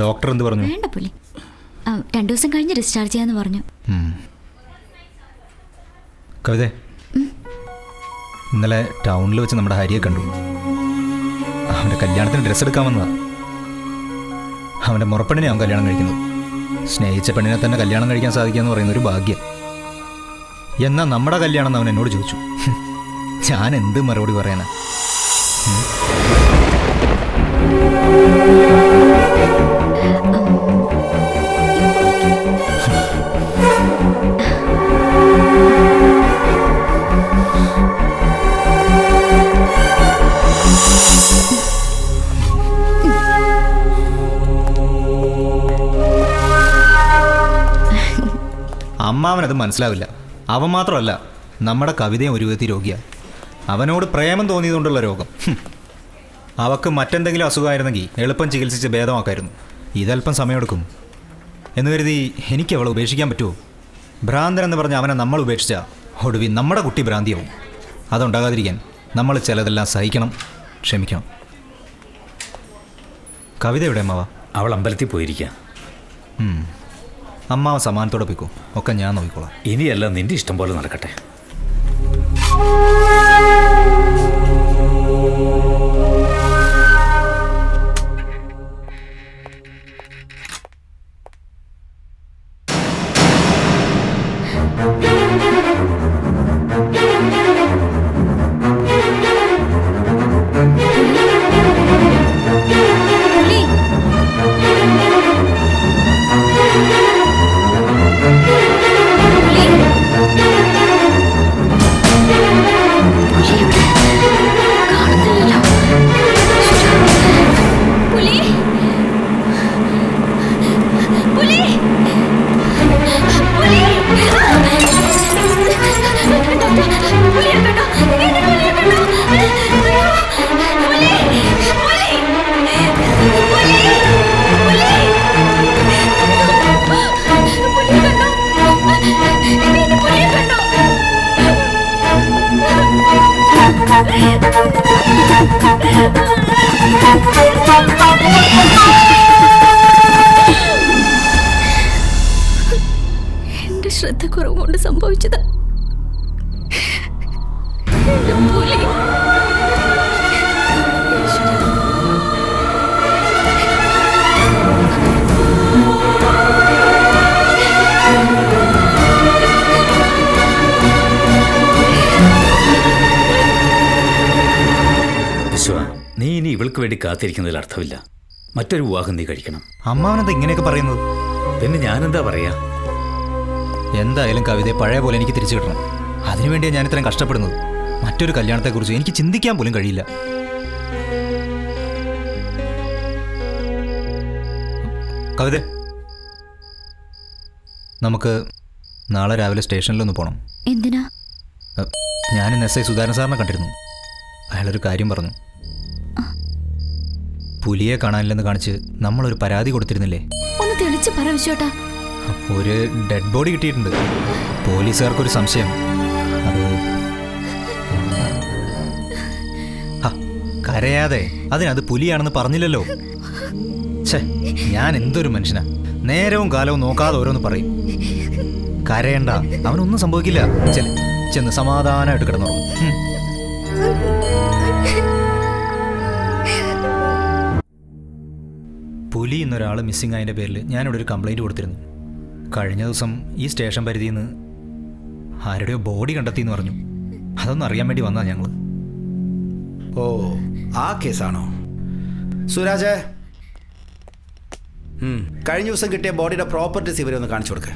ഡോക്ടർ എന്ത് പറഞ്ഞു? വേണ്ട പുള്ളി 2 ദിവസം കഴിഞ്ഞ് ഡിസ്ചാർജ് ചെയ്യാന്ന് പറഞ്ഞു. കവിതേ, ഇന്നലെ ടൗണിൽ വെച്ച് നമ്മുടെ ഹരിയെ കണ്ടു. അവൻ്റെ കല്യാണത്തിന് ഡ്രസ്സ് എടുക്കാൻ വന്നതാ. അവൻ്റെ മുറപ്പെണ്ണിനെ അവൻ കല്യാണം കഴിക്കുന്നത്. സ്നേഹിച്ച പെണ്ണിനെ തന്നെ കല്യാണം കഴിക്കാൻ സാധിക്കുക എന്ന് പറയുന്ന ഒരു ഭാഗ്യം. എന്നാൽ നമ്മുടെ കല്യാണം എന്ന് അവൻ എന്നോട് ചോദിച്ചു. ഞാൻ എന്ത് മറുപടി പറയാനാ? അമ്മാവനത് മനസ്സിലാവില്ല. അവൻ മാത്രമല്ല, നമ്മുടെ കവിതയും ഒരു വിധത്തിൽ രോഗിയാണ്. അവനോട് പ്രേമം തോന്നിയതുകൊണ്ടുള്ള രോഗം. അവക്ക് മറ്റെന്തെങ്കിലും അസുഖമായിരുന്നെങ്കിൽ എളുപ്പം ചികിത്സിച്ച് ഭേദമാക്കായിരുന്നു. ഇതല്പം സമയമെടുക്കും എന്ന് കരുതി എനിക്ക് അവളെ ഉപേക്ഷിക്കാൻ പറ്റുമോ? ഭ്രാന്തൻ എന്ന് പറഞ്ഞ് അവനെ നമ്മൾ ഉപേക്ഷിച്ചാൽ ഒടുവിൽ നമ്മുടെ കുട്ടി ഭ്രാന്തിയാവും. അതുണ്ടാകാതിരിക്കാൻ നമ്മൾ ചിലതെല്ലാം സഹിക്കണം, ക്ഷമിക്കണം. കവിത എവിടെ അമ്മാവ? അവൾ അമ്പലത്തിൽ പോയിരിക്കുക. അമ്മാവ സമാനത്തോടെ പോയിക്കോ, ഒക്കെ ഞാൻ നോക്കിക്കോളാം. ഇനിയെല്ലാം നിന്റെ ഇഷ്ടം പോലെ നടക്കട്ടെ. എന്റെ ശ്രദ്ധക്കുറവ് കൊണ്ട് സംഭവിച്ചത്. വിശ്വ, നീ ഇനി ഇവൾക്ക് വേണ്ടി കാത്തിരിക്കുന്നതിൽ അർത്ഥമില്ല. മറ്റൊരു വിവാഹം നീ കഴിക്കണം. അമ്മാവനെന്താ ഇങ്ങനെയൊക്കെ പറയുന്നത്? പിന്നെ ഞാനെന്താ പറയാ? എന്തായാലും കവിതയെ പഴയ പോലെ എനിക്ക് തിരിച്ചു കിട്ടണം. അതിനുവേണ്ടിയാണ് ഞാൻ ഇത്രയും കഷ്ടപ്പെടുന്നത്. മറ്റൊരു കല്യാണത്തെക്കുറിച്ച് എനിക്ക് ചിന്തിക്കാൻ പോലും കഴിയില്ല. കവിത, നമുക്ക് നാളെ രാവിലെ സ്റ്റേഷനിലൊന്ന് പോകണം. എന്തിനാ? ഞാനിന്ന് SI സുധാകരൻ സാറിനെ കണ്ടിരുന്നു. അയാളൊരു കാര്യം പറഞ്ഞു. പുലിയെ കാണാനില്ലെന്ന് കാണിച്ച് നമ്മളൊരു പരാതി കൊടുത്തിരുന്നില്ലേ? ഒന്ന് തെളിച്ച് പറ വിശ്വട്ടാ. ഒരു ഡെഡ് ബോഡി കിട്ടിയിട്ടുണ്ട്. പോലീസുകാർക്കൊരു സംശയം. അത് കരയാതെ, അതിനത് പുലിയാണെന്ന് പറഞ്ഞില്ലല്ലോ. ഛേ, ഞാൻ എന്തൊരു മനുഷ്യനാ. നേരവും കാലവും നോക്കാതെ ഓരോന്ന് പറയും. കരയണ്ട, അവനൊന്നും സംഭവിക്കില്ല. ചെന്ന് സമാധാനമായിട്ട് കിടന്നുറങ്ങും. പുലി എന്നൊരാൾ മിസ്സിംഗ് ആയതിൻ്റെ പേരിൽ ഞാനിവിടെ ഒരു കംപ്ലൈൻറ്റ് കൊടുത്തിരുന്നു. കഴിഞ്ഞ ദിവസം ഈ സ്റ്റേഷൻ പരിധിയിൽ നിന്ന് ആരുടെയോ ബോഡി കണ്ടെത്തിയെന്ന് പറഞ്ഞു. അതൊന്നും അറിയാൻ വേണ്ടി വന്നതാണ് ഞങ്ങൾ. ഓ, ആ കേസാണോ? സുരാജ്, കഴിഞ്ഞ ദിവസം കിട്ടിയ ബോഡിയുടെ പ്രോപ്പർട്ടീസ് ഇവരെ ഒന്ന് കാണിച്ചു കൊടുക്കുക.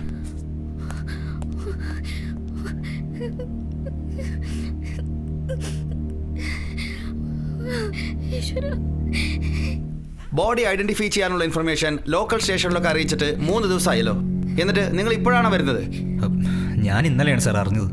ബോഡി ഐഡന്റിഫൈ ചെയ്യാനുള്ള ഇൻഫർമേഷൻ ലോക്കൽ സ്റ്റേഷനിലൊക്കെ അറിയിച്ചിട്ട് 3 ദിവസമായല്ലോ. എന്നിട്ട് നിങ്ങൾ ഇപ്പോഴാണ് വരുന്നത്? ഞാൻ ഇന്നലെയാണ് സാർ അറിഞ്ഞത്.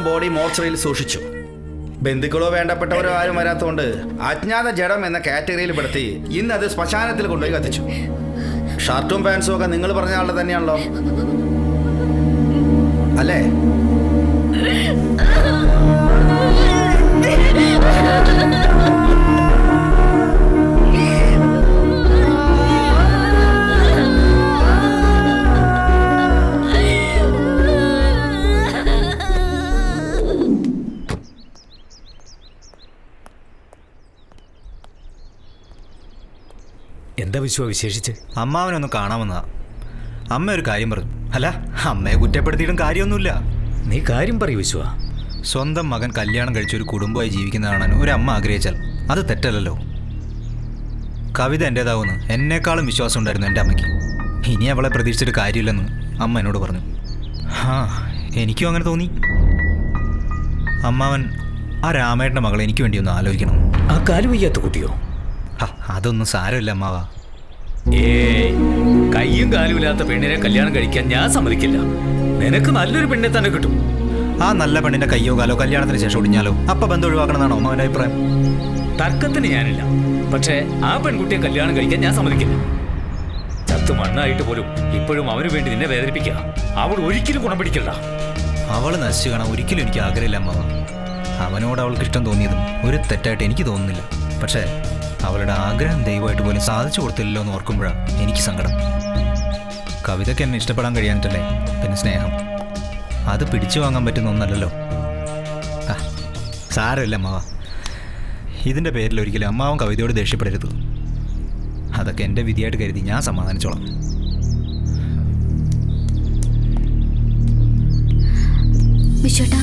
ബോഡി മോർച്ചറിയിൽ സൂക്ഷിച്ചു. ബന്ധുക്കളോ വേണ്ടപ്പെട്ടവരോ ആരും വരാത്തതുകൊണ്ട് അജ്ഞാത ജഡം എന്ന കാറ്റഗറിയിൽ പെടുത്തി ഇന്ന് അത് ശ്മശാനത്തിൽ കൊണ്ടുപോയി കത്തിച്ചു. ഷർട്ടും പാൻസും ഒക്കെ നിങ്ങൾ പറഞ്ഞ ആളുടെ തന്നെയാണല്ലോ, അല്ലേ? എന്താ വിശ്വ വിശേഷിച്ച്? അമ്മാവനൊന്ന് കാണാമെന്നതാ. അമ്മ ഒരു കാര്യം പറഞ്ഞു. അല്ല, അമ്മയെ കുറ്റപ്പെടുത്തിയിട്ടും കാര്യമൊന്നുമില്ല. നീ കാര്യം പറയൂ വിശ്വ. സ്വന്തം മകൻ കല്യാണം കഴിച്ചൊരു കുടുംബമായി ജീവിക്കുന്ന കാണാൻ ഒരു അമ്മ ആഗ്രഹിച്ചാൽ അത് തെറ്റല്ലല്ലോ. കവിത എൻ്റേതാവുമെന്ന് എന്നേക്കാളും വിശ്വാസം ഉണ്ടായിരുന്നു എൻ്റെ അമ്മയ്ക്ക്. ഇനി അവളെ പ്രതീക്ഷിച്ചിട്ട് കാര്യമില്ലെന്ന് അമ്മ എന്നോട് പറഞ്ഞു. ആ എനിക്കും അങ്ങനെ തോന്നി. അമ്മാവൻ ആ രാമേട്ടൻ്റെ മകളെ എനിക്ക് വേണ്ടി ഒന്ന് ആലോചിക്കണം. ആ കാല് വയ്യാത്ത കുട്ടിയോ? അതൊന്നും സാരമില്ല അമ്മാവ. കയ്യും കാലുമില്ലാത്ത പെണ്ണിനെ കല്യാണം കഴിക്കാൻ ഞാൻ സമ്മതിക്കില്ല. നിനക്ക് നല്ലൊരു പെണ്ണെ തന്നെ കിട്ടും. ആ നല്ല പെണ്ണിന്റെ കയ്യോ കാലോ കല്യാണത്തിന് ശേഷം ഒടിഞ്ഞാലോ അപ്പൊ ബന്ധം ഒഴിവാക്കണമെന്നാണോ അമ്മാവൻ്റെ അഭിപ്രായം? തർക്കത്തിന് ഞാനില്ല, പക്ഷേ ആ പെൺകുട്ടിയെ കല്യാണം കഴിക്കാൻ ഞാൻ സമ്മതിക്കില്ല. ചത്തു മണ്ണായിട്ട് പോലും ഇപ്പോഴും അവന് വേണ്ടി നിന്നെ വേദനിപ്പിക്കുക. അവൾ ഒരിക്കലും ഗുണം പിടിക്കില്ല. അവൾ നശിച്ചു കാണാൻ ഒരിക്കലും എനിക്ക് ആഗ്രഹമില്ല അമ്മാവ. അവനോട് അവൾക്ക് ഇഷ്ടം തോന്നിയതും ഒരു തെറ്റായിട്ട് എനിക്ക് തോന്നുന്നില്ല. പക്ഷേ അവളുടെ ആഗ്രഹം ദൈവമായിട്ട് പോലും സാധിച്ചു കൊടുത്തില്ലല്ലോ എന്ന് ഓർക്കുമ്പോഴാണ് എനിക്ക് സങ്കടം. കവിതയ്ക്ക് എന്നെ ഇഷ്ടപ്പെടാൻ കഴിയാനിട്ടല്ലേ പിന്നെ സ്നേഹം. അത് പിടിച്ചു വാങ്ങാൻ പറ്റുന്ന ഒന്നല്ലല്ലോ. സാരമില്ല അമ്മാവ. ഇതിൻ്റെ പേരിൽ ഒരിക്കലും അമ്മാവൻ കവിതയോട് ദേഷ്യപ്പെടരുത്. അതൊക്കെ എൻ്റെ വിധിയായിട്ട് കരുതി ഞാൻ സമാധാനിച്ചോളാം. വിശ്വട്ടാ,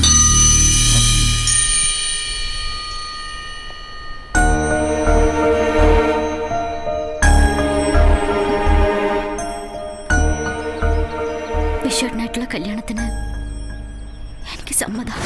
വിശ്വട്ടനായിട്ടുള്ള കല്യാണത്തിന് എനിക്ക് സമ്മതം.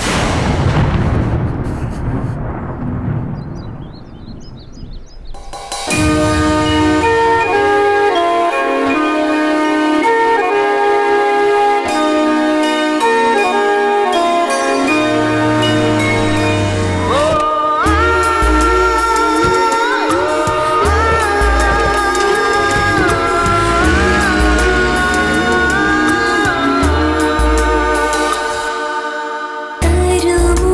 തരുമോ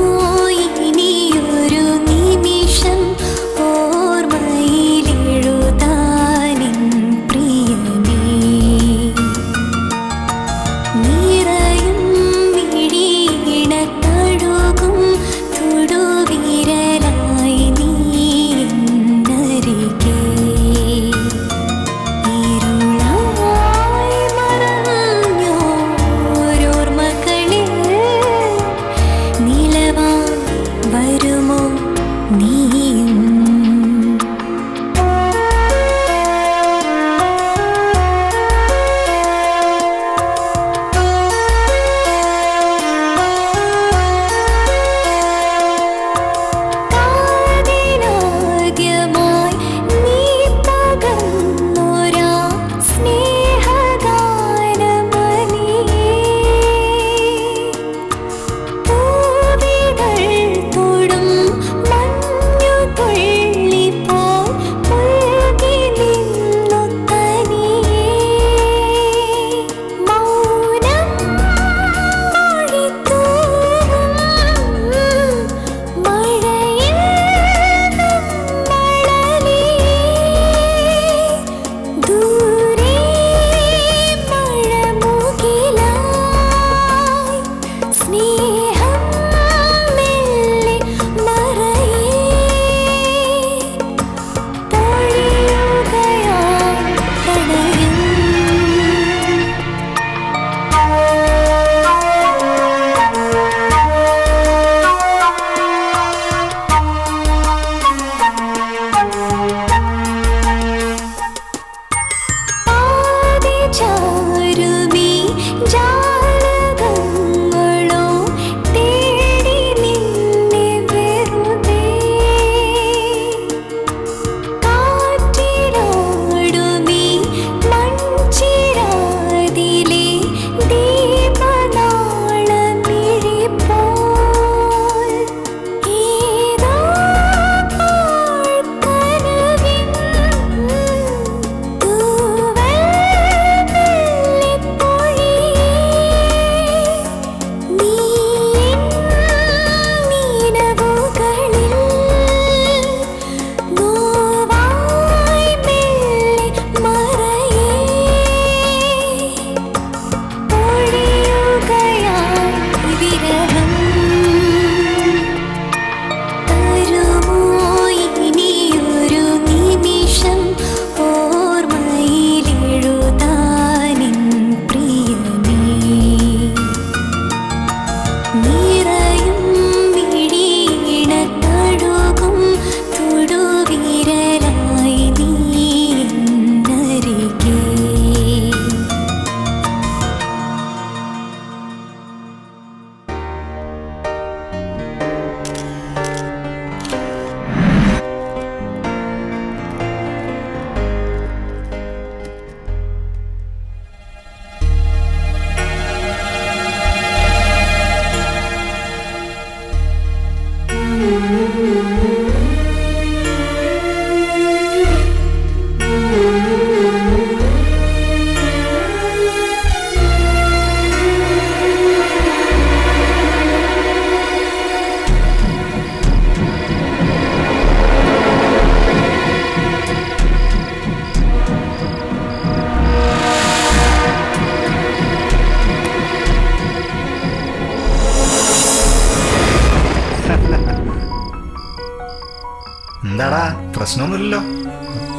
എന്താടാ പ്രശ്നമൊന്നുമില്ലല്ലോ?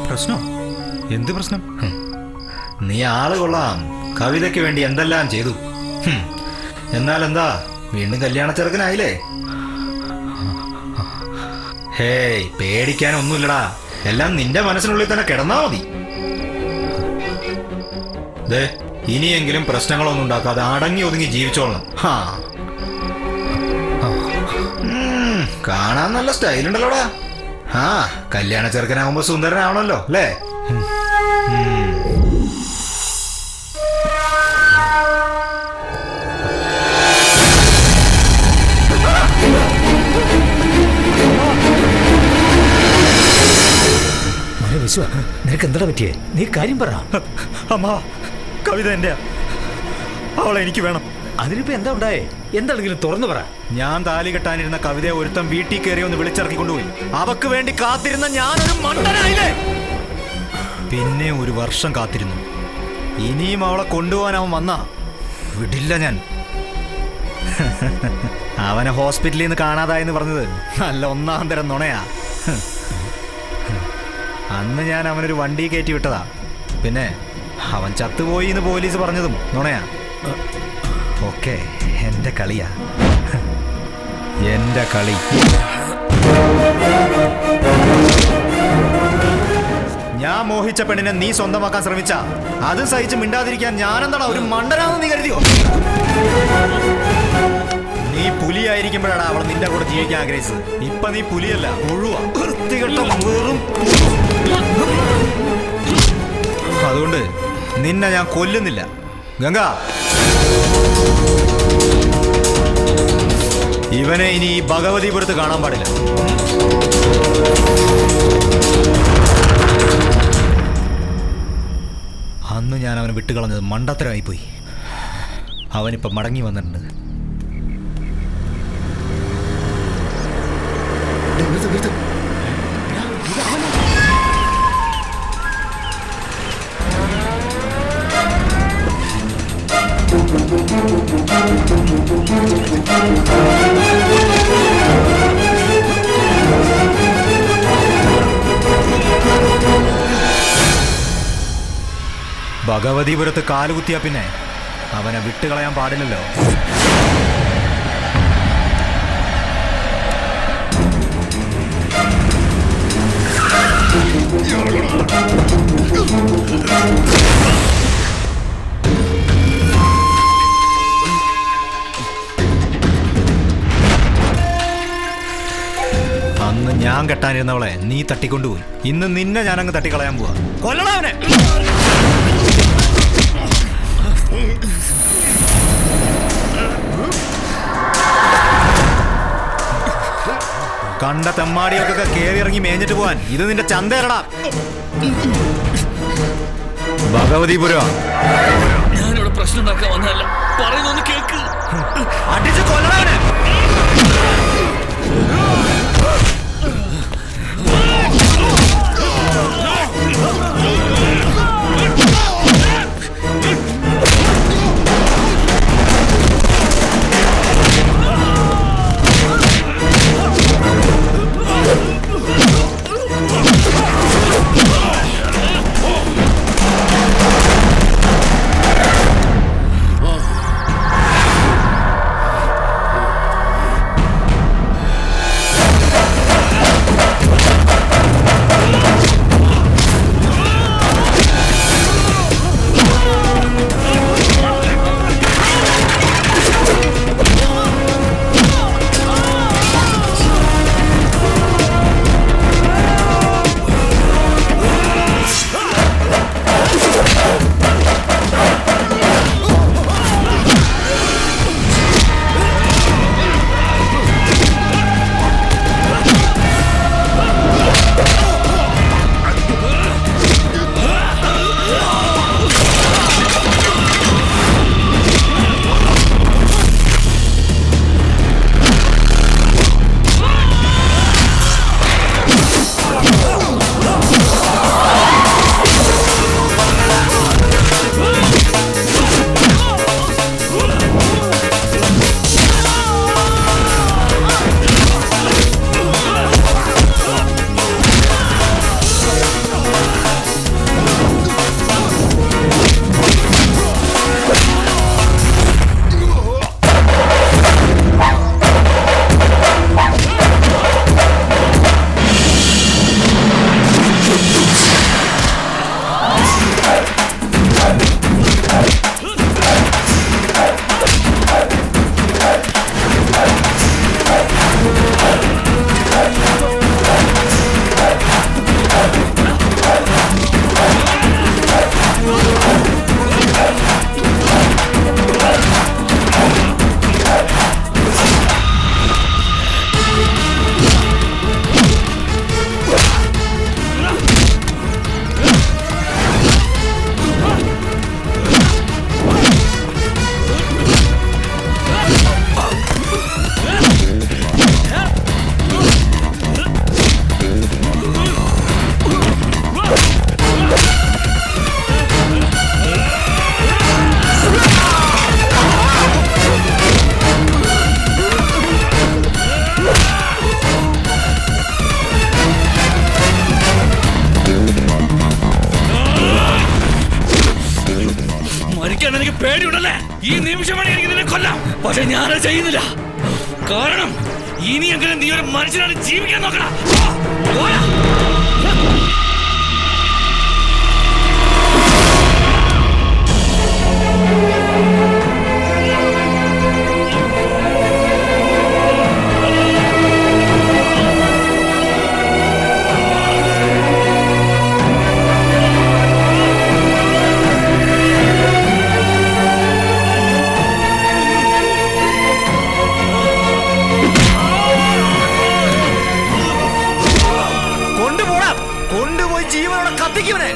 പ്രശ്നം? എന്ത് പ്രശ്നം? നീ ആള് കൊള്ളാം, കവിതയ്ക്ക് വേണ്ടി എന്തെല്ലാം ചെയ്തു. എന്നാൽ എന്താ, വീണ്ടും കല്യാണ ചെറുക്കനായില്ലേ? ഹേയ്, പേടിക്കാനൊന്നുമില്ലടാ, എല്ലാം നിന്റെ മനസ്സിനുള്ളിൽ തന്നെ കിടന്നാ മതി. ദേ, ഇനിയെങ്കിലും പ്രശ്നങ്ങളൊന്നും ഉണ്ടാക്കാതെ അടങ്ങി ഒതുങ്ങി ജീവിച്ചോളണം. കാണാൻ നല്ല സ്റ്റൈലുണ്ടല്ലോടാ. കല്യാണ ചെറുക്കനാവുമ്പോ സുന്ദരനാവണല്ലോ അല്ലേ? നിനക്ക് എന്താ പറ്റിയേ? നീ കാര്യം പറ. അമ്മ, കവിത എന്റെ, അവളെ എനിക്ക് വേണം. അതിനിപ്പോ എന്താ ഉണ്ടായേ? എന്താണെങ്കിലും തുറന്നു പറ. ഞാൻ താലി കെട്ടാനിരുന്ന കവിതയെ ഒരുത്തം വീട്ടിൽ കയറി ഒന്ന് വിളിച്ചിറക്കി കൊണ്ടുപോയി. അവക്ക് വേണ്ടി കാത്തിരുന്ന ഞാനൊരു മണ്ടനായില്ലേ? പിന്നെ 1 വർഷം കാത്തിരുന്നു. ഇനിയും അവളെ കൊണ്ടുപോകാൻ അവൻ വന്നാ വിടില്ല ഞാൻ. അവനെ ഹോസ്പിറ്റലിൽ നിന്ന് കാണാതായെന്ന് പറഞ്ഞത് നല്ല 1-ാം തരം നുണയാ. അന്ന് ഞാൻ അവനൊരു വണ്ടി കയറ്റി വിട്ടതാ. പിന്നെ അവൻ ചത്തുപോയി എന്ന് പോലീസ് പറഞ്ഞതും നുണയാ. ഓക്കെ, എന്റെ കളിയാ, എന്റെ കളി. ഞാൻ മോഹിച്ച പെണ്ണിനെ നീ സ്വന്തമാക്കാൻ ശ്രമിച്ച അത് സഹിച്ച് മിണ്ടാതിരിക്കാൻ ഞാനെന്താടാ ഒരു മണ്ടനാണെന്ന് നീ കരുതിയോ? നീ പുലിയായിരിക്കുമ്പോഴാണ് അവൾ നിന്റെ കൂടെ ജീവിക്കാൻ ആഗ്രഹിച്ചത്. ഇപ്പൊ നീ പുലിയല്ല, പുഴുവാ, വൃത്തികെട്ട വെറും. അതുകൊണ്ട് നിന്നെ ഞാൻ കൊല്ലുന്നില്ല ഗംഗ. ഇവനെ ഇനി ഈ ഭഗവതിപുരത്ത് കാണാൻ പാടില്ല. അന്ന് ഞാൻ അവനെ വിട്ടുകളഞ്ഞത് മണ്ടത്തരമായിപ്പോയി. അവനിപ്പം മടങ്ങി വന്നിട്ടുണ്ട്. ഭഗവതിപുരത്ത് കാലുകുത്തിയാ പിന്നെ അവനെ വിട്ടുകളയാൻ പാടില്ലല്ലോ. അന്ന് ഞാൻ കെട്ടാനിരുന്നവളെ നീ തട്ടിക്കൊണ്ടുപോയി. ഇന്ന് നിന്നെ ഞാനങ്ങ് തട്ടിക്കളയാൻ പോവാ. കൊല്ലണം അവനെ. കണ്ട തെമ്മാടികൾക്കൊക്കെ കേറി ഇറങ്ങി മേഞ്ഞിട്ട് പോവാൻ ഇത് നിന്റെ ചന്തയല്ലടാ. ഭഗവതിപുരം ഞാനിവിടെ പ്രശ്നം ഉണ്ടാക്കാൻ വന്നതല്ല, പറയുന്നൊന്ന് കേൾക്ക്. അടിച്ച് കൊല്ലണവനെ. എനിക്ക് പേടിയുണ്ടല്ലേ? ഈ നിമിഷമാണ് എനിക്ക് നിന്നെ കൊല്ലാം. പക്ഷെ ഞാനത് ചെയ്യുന്നില്ല. കാരണം ഇനിയെങ്കിലും നീ ഒരു മനുഷ്യനാണ് ജീവിക്കാൻ നോക്കണം. കൊണ്ടുപോയി ജീവനോടെ കത്തിക്കുവനെ.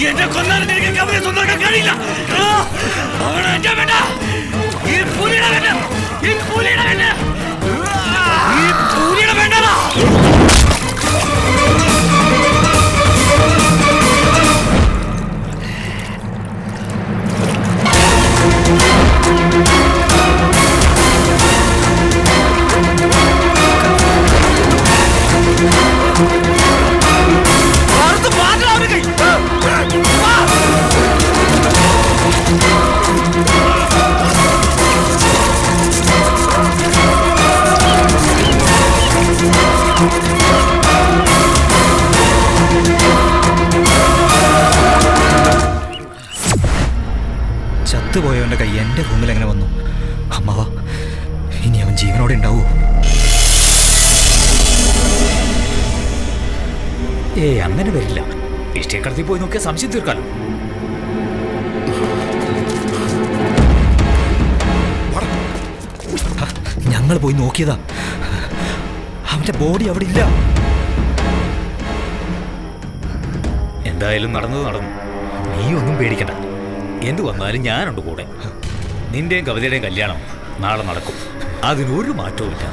എന്നെ കൊന്നാലും എനിക്ക് അവരെ സ്വന്തമാക്കാൻ കഴിയില്ല. അവനെ എന്റെ വേണ്ട. ഈ പുലിയുടെ വേണ്ട. ഈ പുലിയുടെ വേണ്ട. ഈ പുലിയുടെ വേണ്ടടാ. Ah! ചത്തുപോയവന്റെ കൈ എൻ്റെ റൂമിൽ എങ്ങനെ വന്നു? അമ്മാവ, ഇനി അവൻ ജീവനോടെ ഉണ്ടാവൂ? അങ്ങനെ വരില്ല. ഇഷ്ടക്കടത്തിൽ പോയി നോക്കിയാൽ സംശയം തീർക്കാലോ. ഞങ്ങൾ പോയി നോക്കിയതാ, അവന്റെ ബോഡി അവിടെ ഇല്ല. എന്തായാലും നടന്നത് നടന്നു. നീ ഒന്നും പേടിക്കണ്ട. എന്തു വന്നാലും ഞാനുണ്ട് കൂടെ. നിന്റെയും കവിതയുടെയും കല്യാണം നാളെ നടക്കും. അതിനൊരു മാറ്റവും ഇല്ല.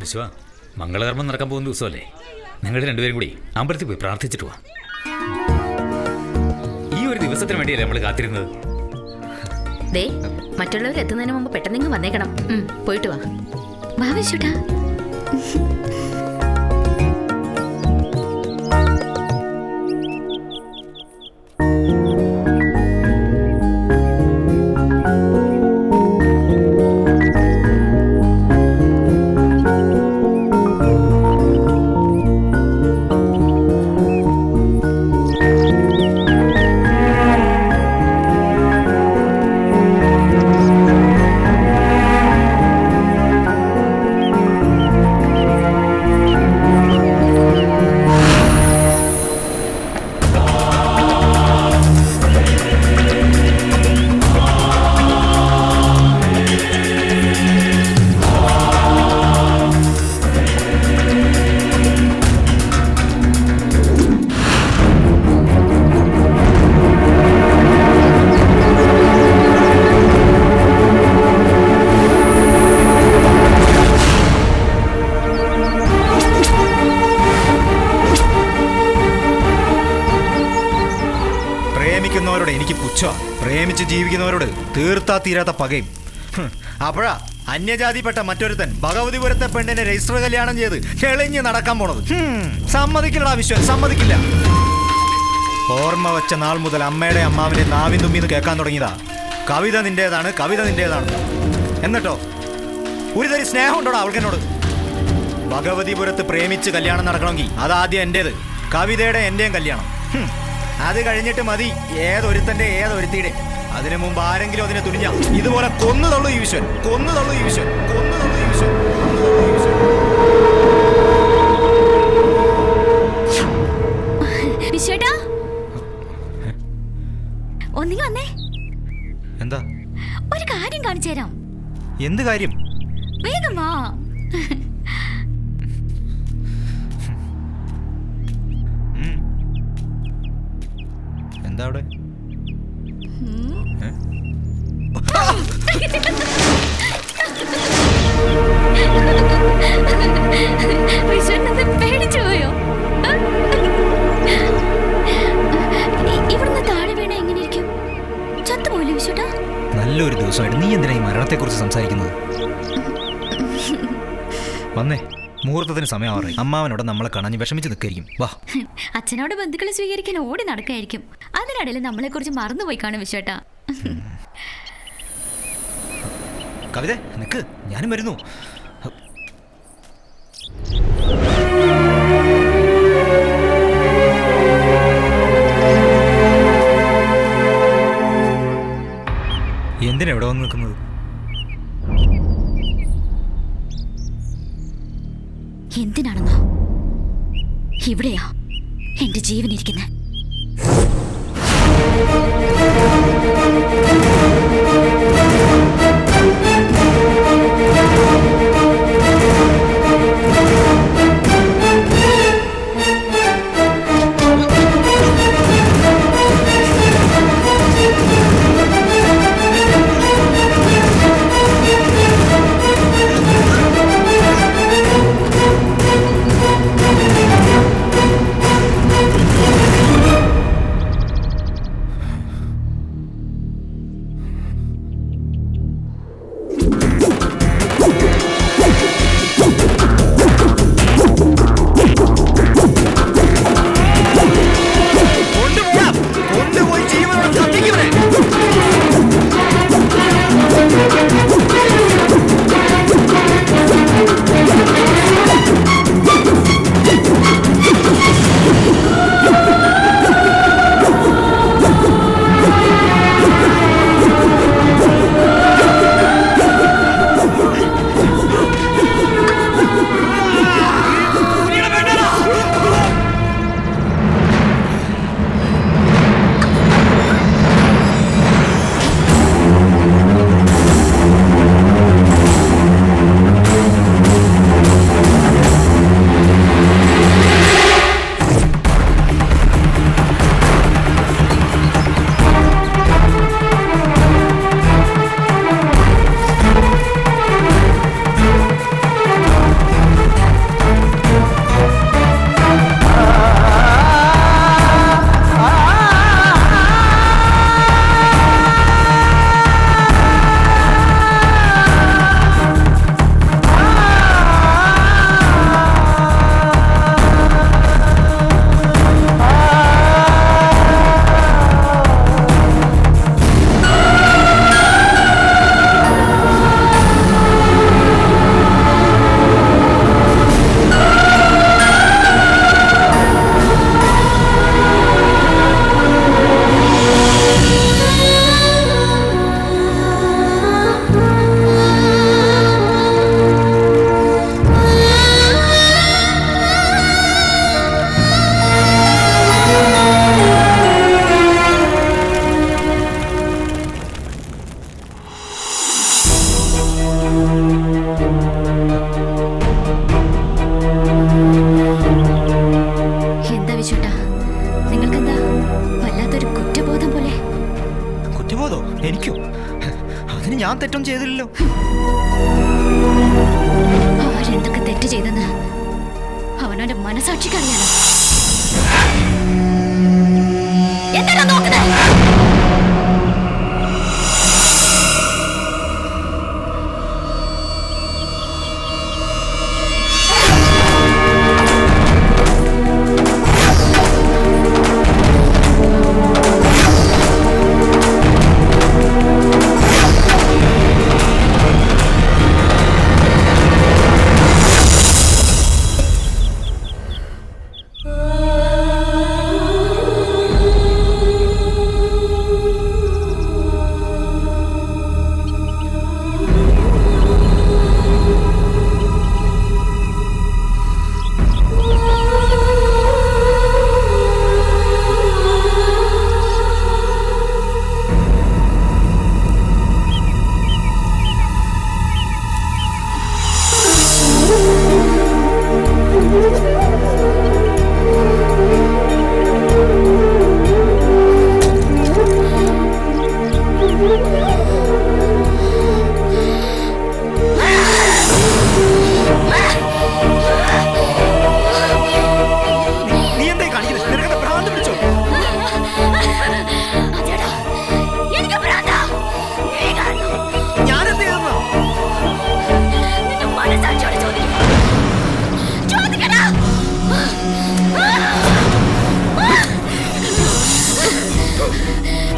വിശ്വ, മംഗളകർമ്മം നടക്കാൻ പോകുന്ന ദിവസമല്ലേ? നിങ്ങൾ രണ്ടുപേരും കൂടി അമ്പലത്തിൽ പോയി പ്രാർത്ഥിച്ചിട്ട് പോവാ. ഈ ഒരു ദിവസത്തിന് വേണ്ടിയല്ലേ നമ്മൾ കാത്തിരുന്നത്. മറ്റുള്ളവർ എത്തുന്നതിന് മുമ്പ് പെട്ടെന്ന് വന്നേക്കണം. പോയിട്ട് വാ. വാ വിശ്വട്ടാ. എനിക്ക് പുച്ഛ. പ്രേമിച്ച് ജീവിക്കുന്നവരോട് തീർത്താ തീരാത്ത പകയും. അപ്പോഴാ അന്യജാതിപ്പെട്ട മറ്റൊരുത്തൻ ഭഗവതിപുരത്തെ പെണ്ണിനെ രജിസ്റ്റർ കല്യാണം ചെയ്ത് ചെളിഞ്ഞ് നടക്കാൻ പോണത്. സമ്മതിക്കില്ലടാ വിശ്വൻ, സമ്മതിക്കില്ല. ഓർമ്മ വെച്ച നാൾ മുതൽ അമ്മയുടെ അമ്മാവിന്റെ നാവിൻ തുമ്പിന്ന് കേൾക്കാൻ തുടങ്ങിയതാ കവിത നിന്റേതാണ്, കവിത നിന്റേതാണ്. എന്നിട്ടോ ഒരു തരി സ്നേഹം ഉണ്ടോടാ അവൾക്കെന്നോട്? ഭഗവതിപുരത്ത് പ്രേമിച്ച് കല്യാണം നടക്കണമെങ്കിൽ അതാദ്യം എന്റേത്, കവിതയുടെ എന്റെയും കല്യാണം. അത് കഴിഞ്ഞിട്ട് മതി ഏതൊരുത്തന്റെ ഏതൊരുത്തിയുടെ. അതിനു മുമ്പ് ആരെങ്കിലും അതിനെ തുനിഞ്ഞ ഇതുപോലെ കൊന്നുതള്ളു ഈ വിശ്വൻ, കൊന്നുതള്ളു ഈ വിശ്വൻ, കൊന്നുതള്ളു ഈ വിശ്വൻ. വിശ്വേട്ടാ, ഒന്നിങ്ങ് വന്നേ. എന്താ? ഒരു കാര്യം കാണിച്ചു തരാം. എന്ത് കാര്യം? വേഗം വാ. എന്താ അവിടെ? പേടിച്ചു പോയോ? ഇവിടുന്ന് താഴെ വീണ എങ്ങനെയിരിക്കും? ചത്തുപോയില്ലേ വിശ്വട്ടാ? നല്ലൊരു ദിവസമായിട്ട് നീ എന്തിനാ ഈ മരണത്തെ കുറിച്ച് സംസാരിക്കുന്നത്? വന്നേ, മുഹൂർത്തത്തിന് സമയമാറേ. അമ്മാവനോട് നമ്മളെ കാണാൻ വിഷമിച്ച് നിൽക്കായിരിക്കും. വാ. അച്ഛനോട് ബന്ധുക്കളെ സ്വീകരിക്കാൻ ഓടി നടക്കായിരിക്കും. അതിനിടയിൽ നമ്മളെ കുറിച്ച് മറന്നുപോയി കാണും വിശ്വട്ടാ. കവിത നിക്ക്, ഞാനും വരുന്നു. എന്തിനാ എവിടെ വന്ന് നിൽക്കുന്നത്? എന്തിനാണെന്നോ? ഇവിടെയാ എന്റെ ജീവൻ ഇരിക്കുന്നത്. എനിക്കോ? അതിന് ഞാൻ തെറ്റൊന്നും ചെയ്തില്ലല്ലോ. ആരെന്തൊക്കെ തെറ്റ് ചെയ്തെന്ന് അവനവന്റെ മനസാക്ഷിക്ക് അറിയാലോ. എന്താ നോക്കുന്നത്?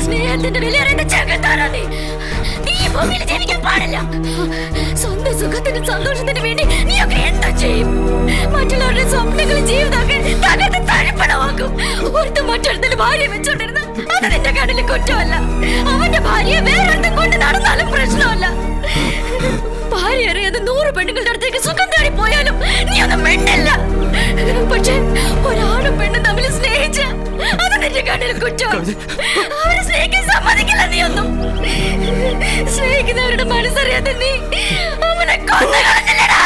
സ്നേഹത്തിന്റെ വിലയേറിയ ചെകുത്താനാണ് നീ ഈ ഭൂമിയിൽ ജീവിക്കാൻ പാടില്ല. സ്വന്തം സുഖത്തിനും സന്തോഷത്തിനും വേണ്ടി നീയൊക്കെ എന്താ ചെയ്യും? മറ്റുള്ളവരുടെ സ്വപ്നങ്ങളും ജീവിതമൊക്കെ തകർത്ത് തരിപ്പണമാക്കും. ഒരുത്തും മറ്റൊരുത്തിന് ഭാര്യ വെച്ചോണ്ടിരുന്ന അത് നിന്റെ കണ്ണിൽ കുറ്റമല്ല. അവന്റെ ഭാര്യയെ വേറൊരുത്തും കൊണ്ട് നടന്നാലും പ്രശ്നമല്ല. ഭാര്യ അറിയാതെ 100 പെണ്ണുങ്ങളുടെ അടുത്തേക്ക് സുഖം തേടി പോയാലും നീ ഒന്നും മിണ്ടില്ല. പക്ഷെ ഒരാണും പെണ്ണും തമ്മിൽ സ്നേഹം കണ്ണിൽ കുറ്റം. അവരെ സ്നേഹിക്കാൻ സമ്മതിക്കില്ല നീ ഒന്നും. സ്നേഹിക്കുന്നവരുടെ മനസ്സറിയാതെ നീ അവനെ കൊന്നു കളഞ്ഞില്ലടാ.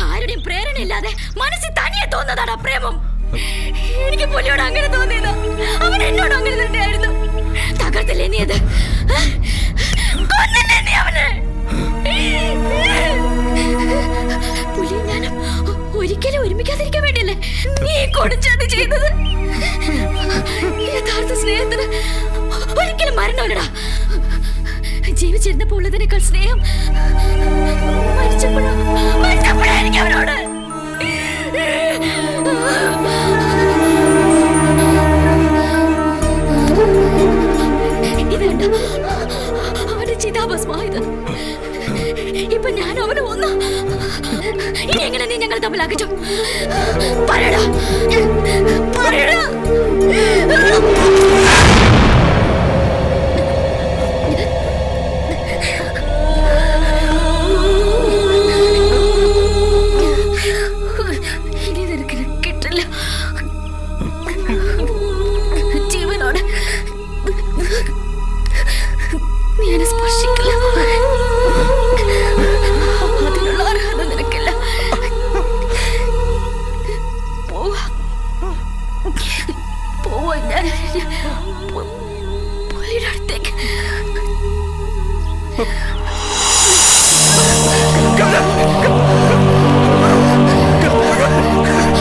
ആരുടെയും പ്രേരണയില്ലാതെ മനസ്സിൽ തനിയെ തോന്നുന്നതാടാ പ്രേമം. എനിക്ക് പുലിയോട് അങ്ങനെ തോന്നിയത് അവൻ എന്നോട് അങ്ങനെ തന്നെയായിരുന്നു. തകർത്തില്ലേ നീ അത്? കൊന്നില്ലേ നീ അവനെ? പുലി ഞാൻ ഒരിക്കലും ഒരുമിക്കാതിരിക്കാൻ വേണ്ടിയല്ലേ നീ കൊടുച്ചത് ചെയ്തത്? യഥാർത്ഥ സ്നേഹത്തിന് ഒരിക്കലും മരണമില്ലടാ. ജീവിച്ചിരുന്നപ്പോൾ ഉള്ളതിനേക്കാൾ സ്നേഹം മരിച്ചപ്പോഴായിരിക്കും അവനോട്. ഇത് കണ്ടോ അവന്റെ ചിതാഭസ്മായത്? ഇപ്പൊ ഞാൻ അവനെ ഒന്നു. ഇനി എങ്ങനെ നീ ഞങ്ങൾ തമ്മിൽ അകറ്റും? പറയടാ, പറയടാ. ഇനി നിനക്ക് കിട്ടില്ല ജീവനോട്. നീ എന്നെ സ്പർശിക്കില്ല. അതിനുള്ള അർഹത നിനക്കില്ല. പോവാ ഞാൻ പുലിയുടെ അടുത്തേക്ക്. Come on!